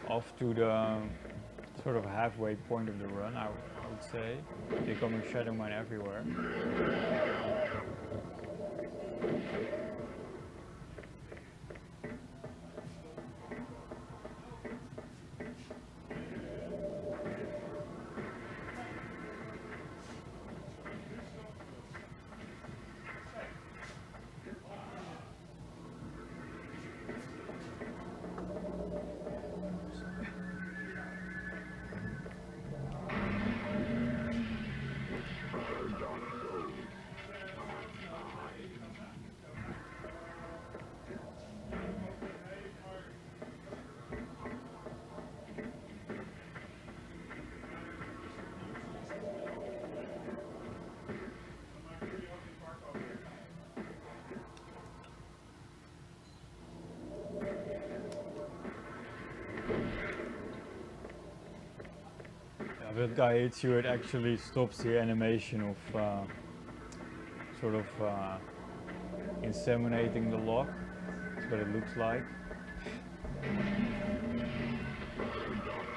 off to the sort of halfway point of the run, I would say, becoming Shadow Man everywhere. If that guy hits you, it actually stops the animation of sort of inseminating the lock. That's what it looks like.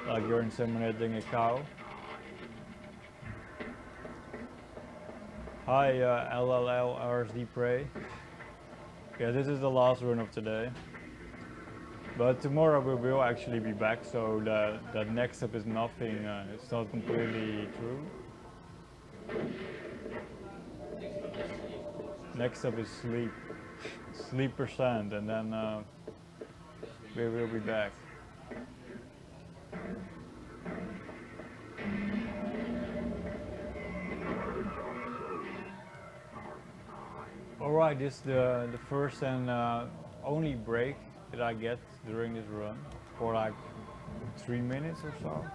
Like you're inseminating a cow. Hi, LLL RSD Prey. Yeah, this is the last run of today. But tomorrow we will actually be back, so that next step is nothing, it's not completely true. Next step is sleep. Sleep %, and then we will be back. Alright, this is the first and only break that I get during this run for like 3 minutes or so.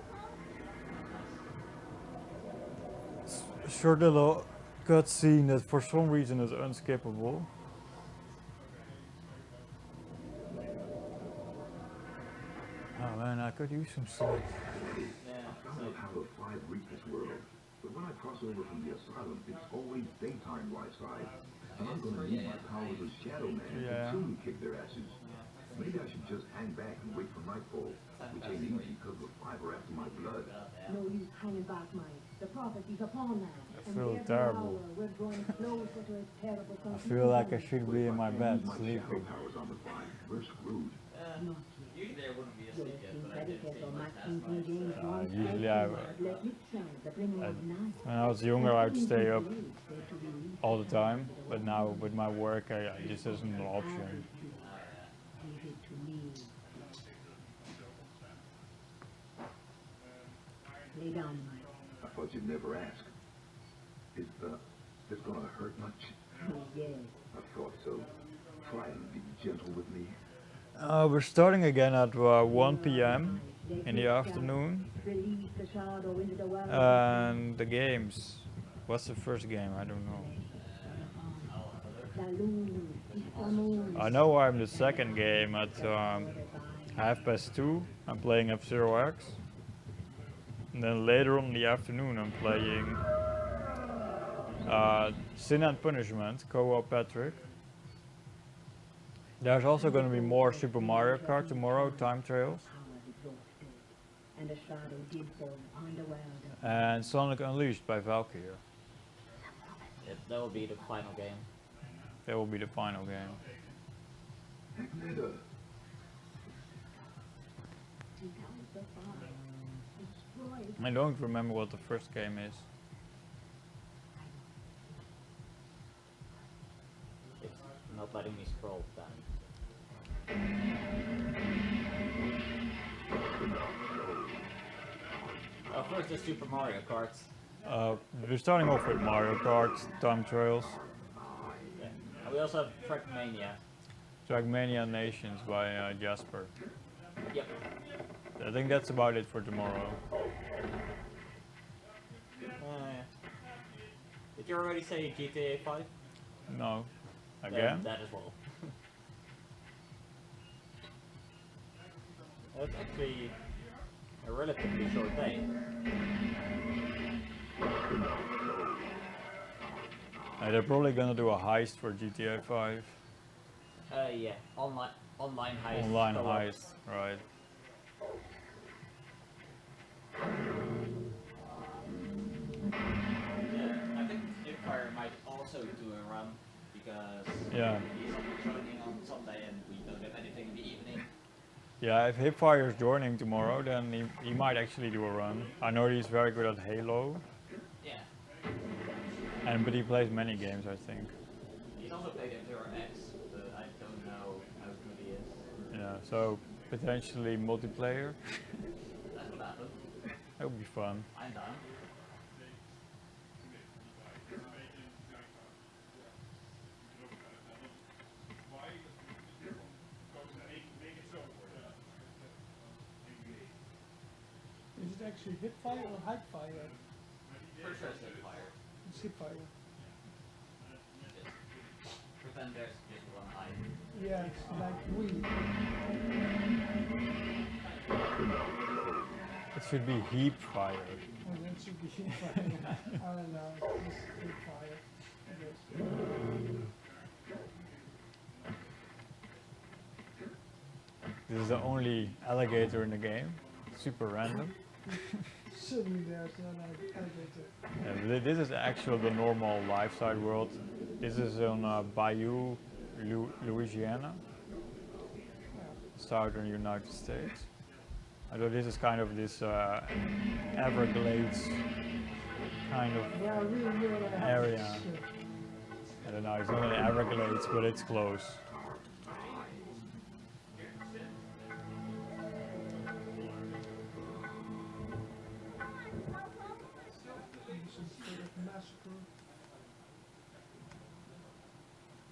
Short little cutscene that for some reason is unskippable. Oh man, I could use some sleep. Yeah, I found out how the five reach this world, but when I cross over from the asylum, it's always daytime light side. And I'm gonna need my powers as Shadow Man Yeah. until we kick their asses. Maybe I should just hang back and wait for nightfall, which ain't easy because the five are after my blood. No use hanging back, Mike. The prophecies upon that. I feel terrible. We're drawing closer to a terrible I feel like I should be in my bed My shadow sleeping. powers on the five. We're screwed. usually I wouldn't be You'll asleep yet, think but I that did it has see a my Maxine past King night. James once usually said, I- let it sound the bringing of night. When I was younger, I'd stay up Said to be all the time, but now with my work, this isn't an option. leave it to me. Lay down, Mike. I thought you'd never ask. Is this gonna hurt much? Oh, yes. I thought so. Try and be gentle with me. We're starting again at 1 p.m. in the afternoon. Release the shadow into the world. And the games. What's the first game? I don't know. Saloon, Istanbul. I know I'm the second game at 2:30. I'm playing F-Zero X. And then later on in the afternoon, I'm playing Sin and Punishment, co-op Patrick. There's also going to be more Super Mario Kart tomorrow, Time Trails. And the shadow did fall upon the world. And Sonic Unleashed by Valkyrie. That will be the final game. That will be the final game. Agneta, I don't remember what the first game is. It's not letting me scroll down. First the Super Mario Kart. We're starting off with Mario Kart, Time Trails, Yeah. And we also have Trackmania. Trackmania Nations by Jasper. Yep. I think that's about it for tomorrow. Did you already say GTA 5? No. Again? That as well. That's actually a relatively short day. They're probably gonna do a heist for GTA 5. Yeah, online heist. Online co-op. heist, right. Yeah, I think Hipfire might also do a run because Yeah. he's joining on Sunday and we don't have anything in the evening. Yeah, if Hipfire is joining tomorrow, then he might actually do a run. I know he's very good at Halo, Yeah. but he plays many games, I think. He's also played F-Zero X, but I don't know how good he is. Yeah, so potentially multiplayer. That would happen. That would be fun. I'm down. Is it actually Hipfire or Hypefire? Pretty sure it's Hipfire. It's Hipfire. Pretend there's just one eye. Yeah, it's like we. It should be heap fire. Oh, that should be fire. I don't know. It's good fire. I guess. This is the only alligator in the game. Super random. Suddenly there's an alligator. This is actually the normal life side world. This is in Bayou, Louisiana, southern United States. Although this is kind of this Everglades kind of Yeah, really area. I don't know, it's not in the Everglades, but it's close.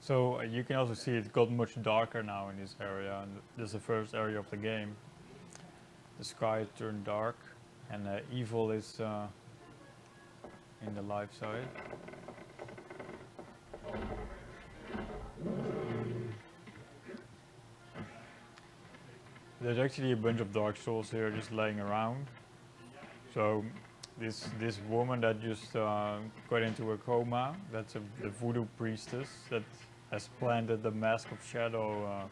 So you can also see it got much darker now in this area, and this is the first area of the game. The sky turned dark, and evil is in the life side. There's actually a bunch of Dark Souls here just laying around. So this woman that just got into a coma, that's the voodoo priestess that has planted the mask of shadow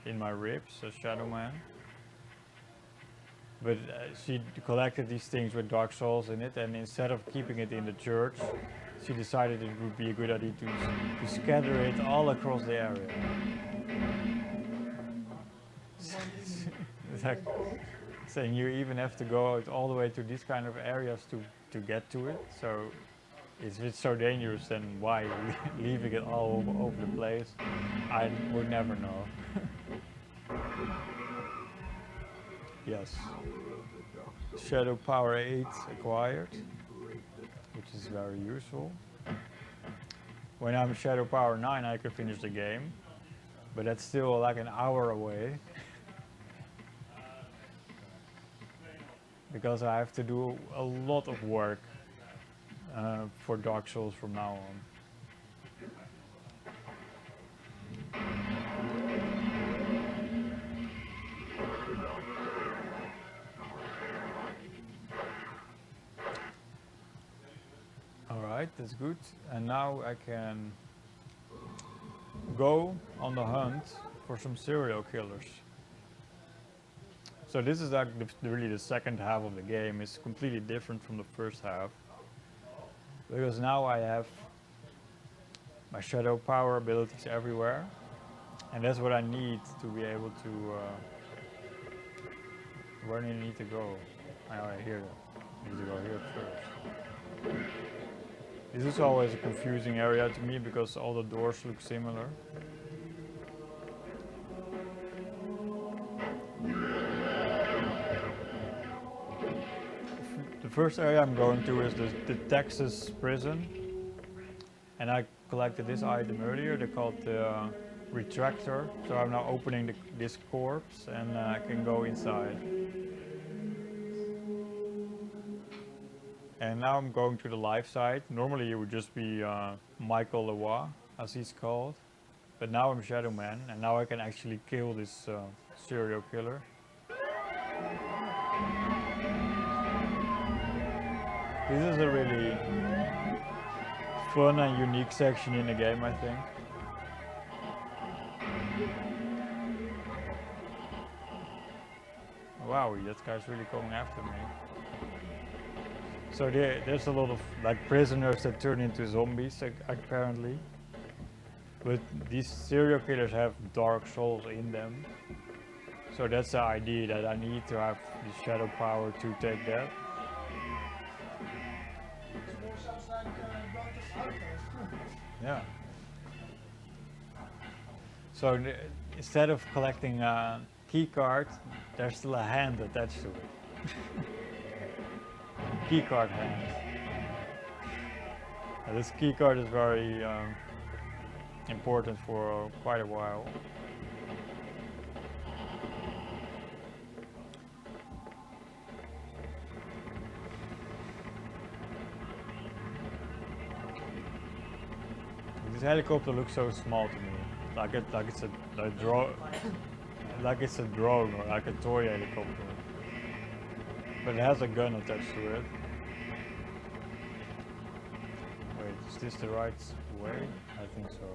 in my ribs, a shadow man. But she collected these things with dark souls in it, and instead of keeping it in the church, she decided it would be a good idea to scatter it all across the area. It's like saying you even have to go all the way to these kind of areas to get to it. So if it's so dangerous, then why leaving it all over the place? I would never know. Yes. Shadow Power 8 acquired, which is very useful. When I'm Shadow Power 9, I can finish the game, but that's still like an hour away. Because I have to do a lot of work for Dark Souls from now on. Alright, that's good. And now I can go on the hunt for some serial killers. So this is like really the second half of the game. It's completely different from the first half. Because now I have my shadow power abilities everywhere. And that's what I need to be able to... where do you need to go? Oh, here. I need to go here first. This is always a confusing area to me because all the doors look similar. The first area I'm going to is the Texas prison, and I collected this item earlier. They call it the retractor. So I'm now opening this corpse and I can go inside. And now I'm going to the life side. Normally it would just be Michael Leroy, as he's called, but now I'm Shadow Man, and now I can actually kill this serial killer. This is a really fun and unique section in the game, I think. Wow, that guy's really coming after me. So there's a lot of like prisoners that turn into zombies, apparently. But these serial killers have dark souls in them. So that's the idea, that I need to have the shadow power to take that. Sounds like Dr. Outpost. Yeah. So instead of collecting a key card, there's still a hand attached to it. Key card hand. This key card is very important for quite a while. This helicopter looks so small to me, like it's a drone or like a toy helicopter. But it has a gun attached to it. Wait, is this the right way? I think so.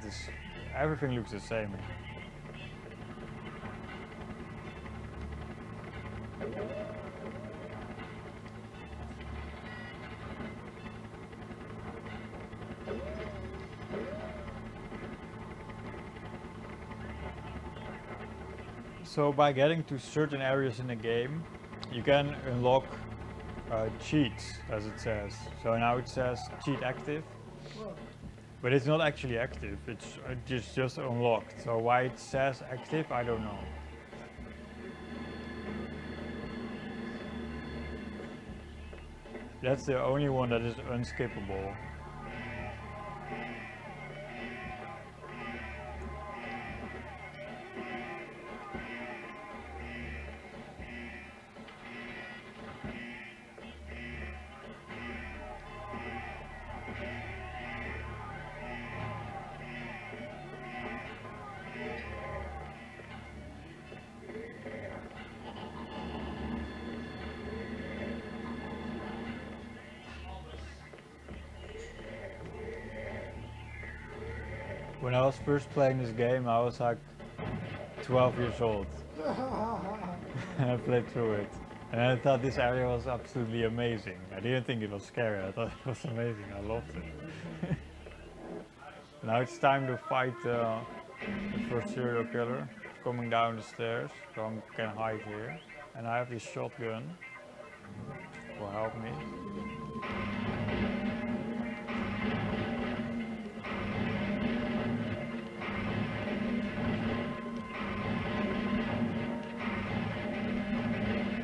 This, everything looks the same. So by getting to certain areas in the game, you can unlock cheats, as it says. So now it says cheat active, Well, but it's not actually active. It's just unlocked. So why it says active, I don't know. That's the only one that is unskippable. When I was first playing this game, I was like 12 years old. And I played through it. And I thought this area was absolutely amazing. I didn't think it was scary, I thought it was amazing. I loved it. Now it's time to fight the first serial killer coming down the stairs. So I can hide here. And I have this shotgun. Will help me.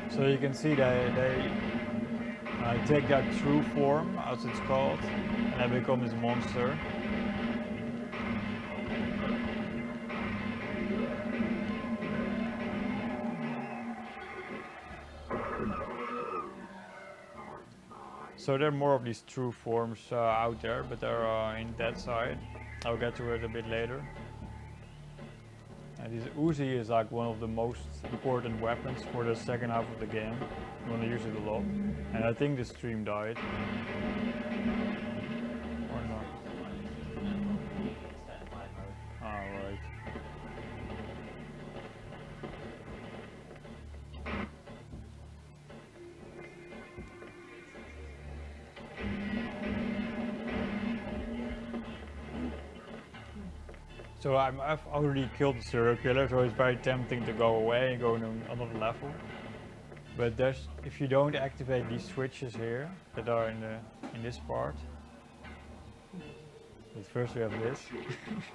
So you can see that they take that true form, as it's called, and they become this monster. So there are more of these true forms out there, but they're in that side. I'll get to it a bit later. And this Uzi is like one of the most important weapons for the second half of the game. You want to use it a lot. And I think the stream died. Or not. Ah, right. So I've already killed the serial killer, so it's very tempting to go away and go to another level. But if you don't activate these switches here that are in this part. But first we have this.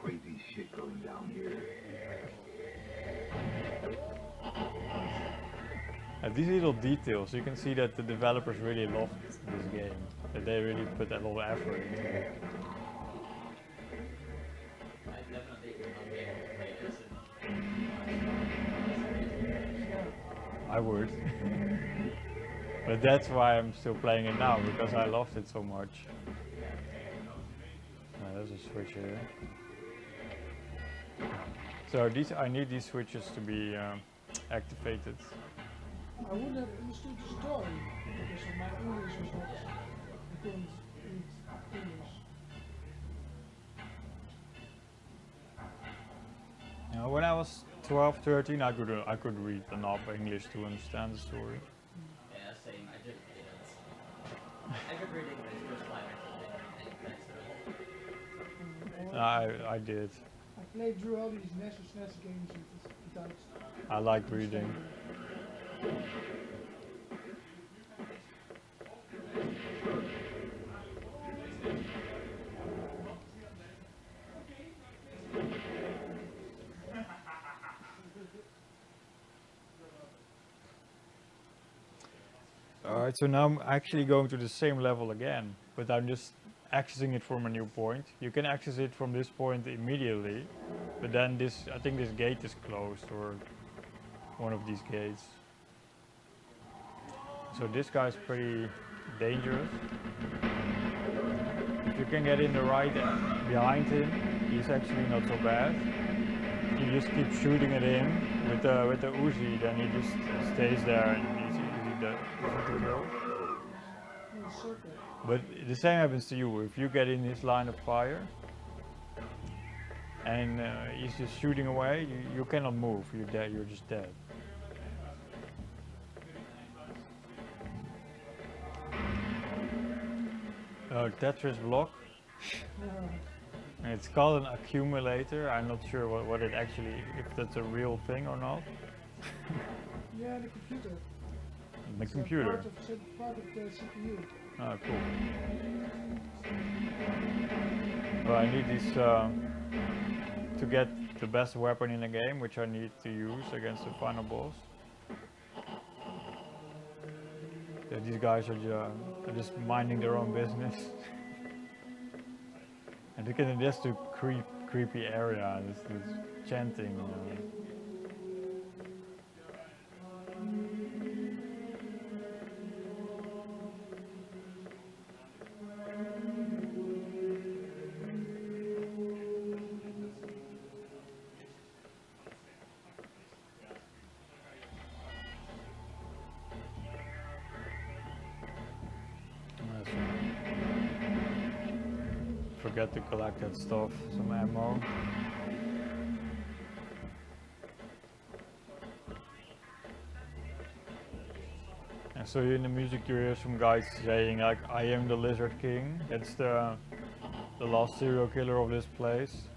Crazy shit going down here. And these little details, you can see that the developers really loved this game. That they really put a lot of effort into it. I would. But that's why I'm still playing it now, because I loved it so much. There's a switch here. So I need these switches to be activated. I wouldn't have understood the story because of my English was not. I couldn't read English. When I was 12, 13, I could read enough English to understand the story. Yeah, same. I did. I could read English just fine. I did. I played through all these NES and SNES games without. I like reading. Alright, so now I'm actually going to the same level again, but I'm just accessing it from a new point. You can access it from this point immediately, but then I think this gate is closed, or one of these gates. So this guy's pretty dangerous. If you can get in the right behind him, he's actually not so bad. you just keep shooting at him with the Uzi, then he just stays there and he's easy to kill. In a circle. But the same happens to you. If you get in his line of fire and he's just shooting away, you cannot move. You're dead. You're just dead. Tetris block. It's called an accumulator. I'm not sure what it actually, if that's a real thing or not. Yeah, the computer. The It's computer. Part of the CPU. Ah, cool. Well, I need these to get the best weapon in the game, which I need to use against the final boss. Yeah, these guys are just minding their own business. And they get in this creepy area, this chanting. Forget to collect that stuff, some ammo. And so in the music you hear some guys saying like, I am the Lizard King. It's the last serial killer of this place.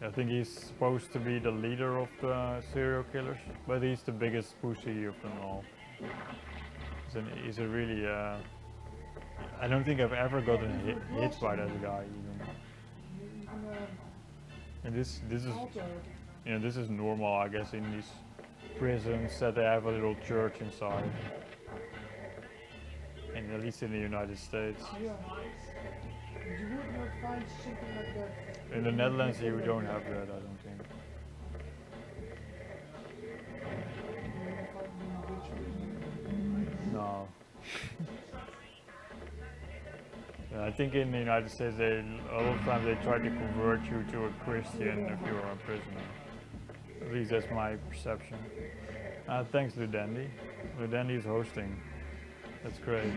I think he's supposed to be the leader of the serial killers, but he's the biggest pussy of them all. He's a really, I don't think I've ever gotten hit by that guy even. And this is, you know, this is normal, I guess, in these prisons that they have a little church inside. And at least in the United States. Yeah. You would not find something like that. In the Netherlands, you don't have that, I don't think. No. Yeah, I think in the United States, a lot of times they try to convert you to a Christian if you're a prisoner. At least that's my perception. Thanks, Ludendi. Ludendi is hosting. That's great.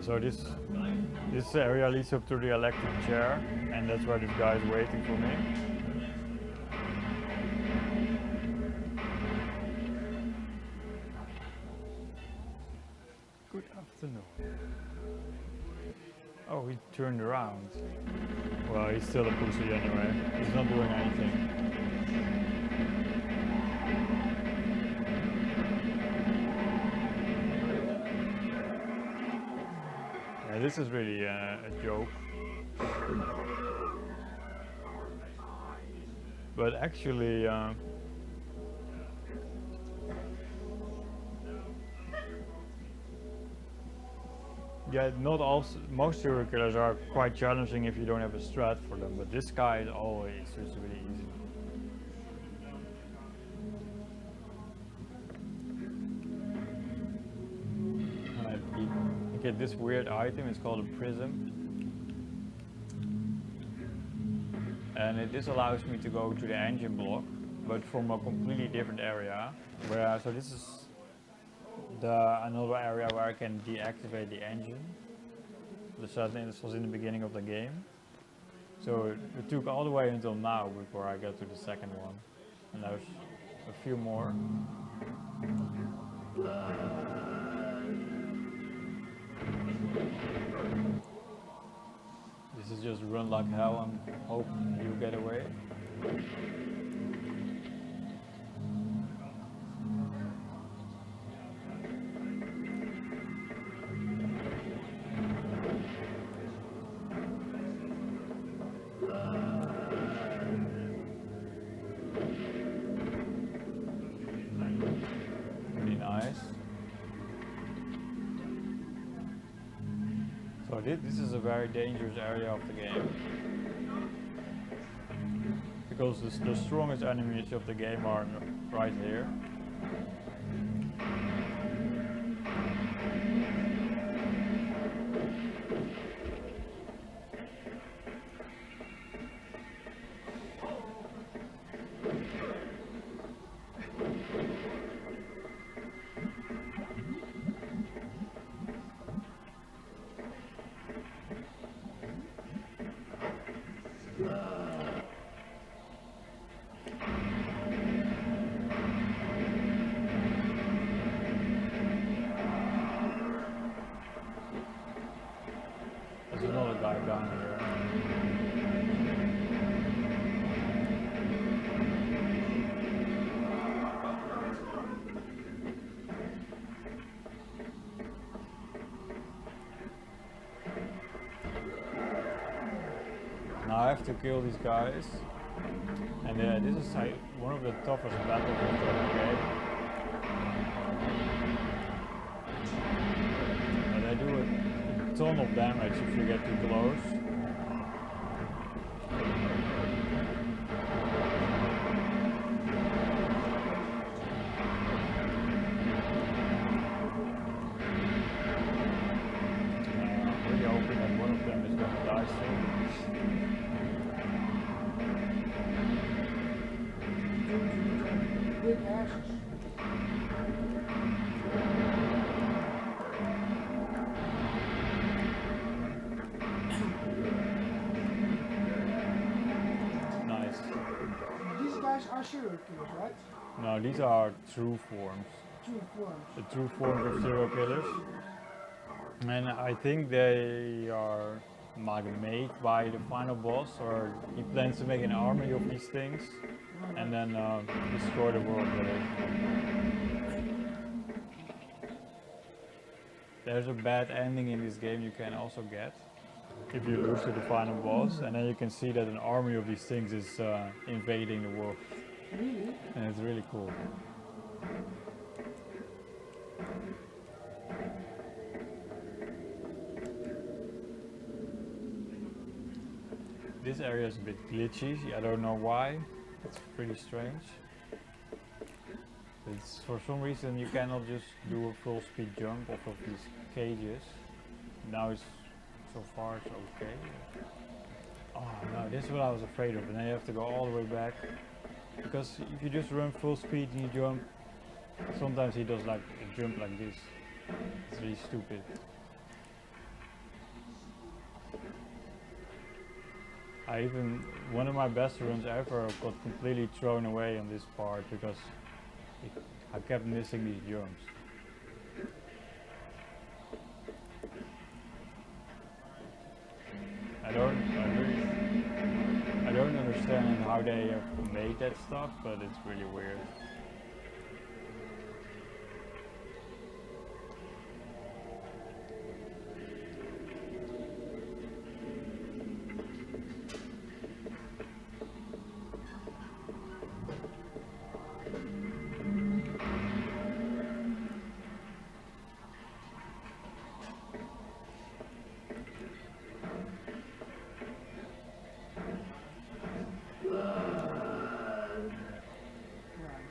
So this area leads up to the electric chair, and that's where this guy is waiting for me. Good afternoon. Oh, he turned around. Well, he's still a pussy anyway. He's not doing anything. Yeah, this is really a joke. But actually, yeah, not all, most serial killers are quite challenging if you don't have a strat for them, but this guy is always just really easy. You get this weird item, it's called a prism. And this allows me to go to the engine block, but from a completely different area. So this is another area where I can deactivate the engine. This was in the beginning of the game. So it took all the way until now before I got to the second one. And there's a few more. This is just run like hell and hope you get away. Pretty nice. So this is a very dangerous area of the game. Because the strongest enemies of the game are right here. have to kill these guys. And this is like one of the toughest battles in the game. But they do a ton of damage if you get too close. I'm really hoping that one of them is going to die soon. Big ashes. Nice. These guys are serial killers, right? No, these are true forms. True forms. The true forms of serial killers. And I think they are made by the final boss, or he plans to make an army of these things and then destroy the world with it. There's a bad ending in this game you can also get if you lose to the final boss, and then you can see that an army of these things is invading the world. Really? And it's really cool. This area is a bit glitchy, I don't know why. It's pretty strange. It's for some reason you cannot just do a full speed jump off of these cages. Now it's so far it's okay. Oh no, this is what I was afraid of, and then you have to go all the way back. Because if you just run full speed and you jump, sometimes he does like a jump like this. It's really stupid. One of my best runs ever got completely thrown away on this part because I kept missing these jumps. I don't understand how they have made that stuff, but it's really weird.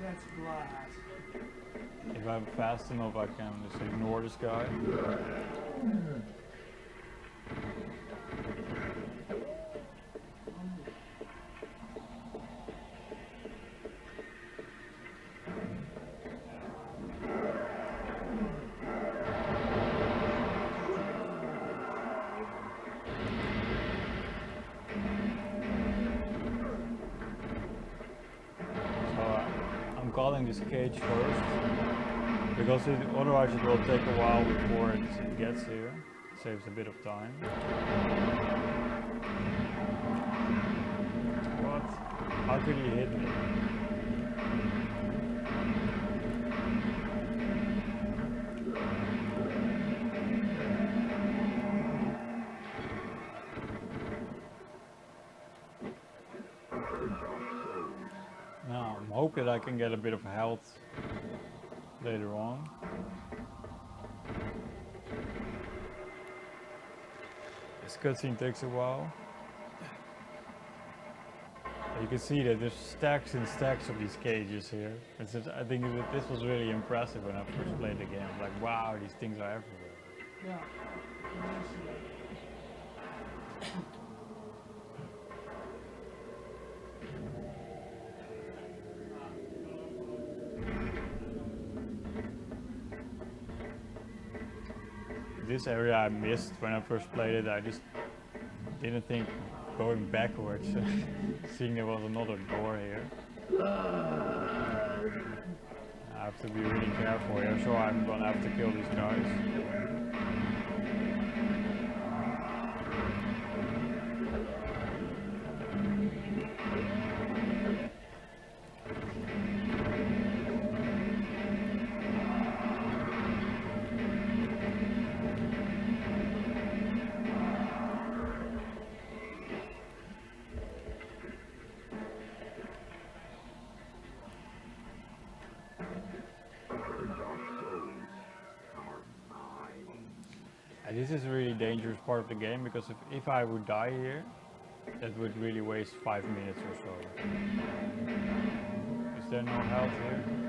That's blood. If I'm fast enough, I can just ignore this guy. Calling this cage first, because otherwise it will take a while before it gets here. Saves a bit of time. What? How could he hit me? Now, I'm hoping I can get a bit of health later on. This cutscene takes a while. You can see that there's stacks and stacks of these cages here. I think that this was really impressive when I first played the game. Like, wow, these things are everywhere. Yeah. This area I missed when I first played it. I just didn't think going backwards, seeing there was another door here. I have to be really careful here, so I'm gonna have to kill these guys. And this is a really dangerous part of the game because if I would die here, that would really waste 5 minutes or so. Is there no health here?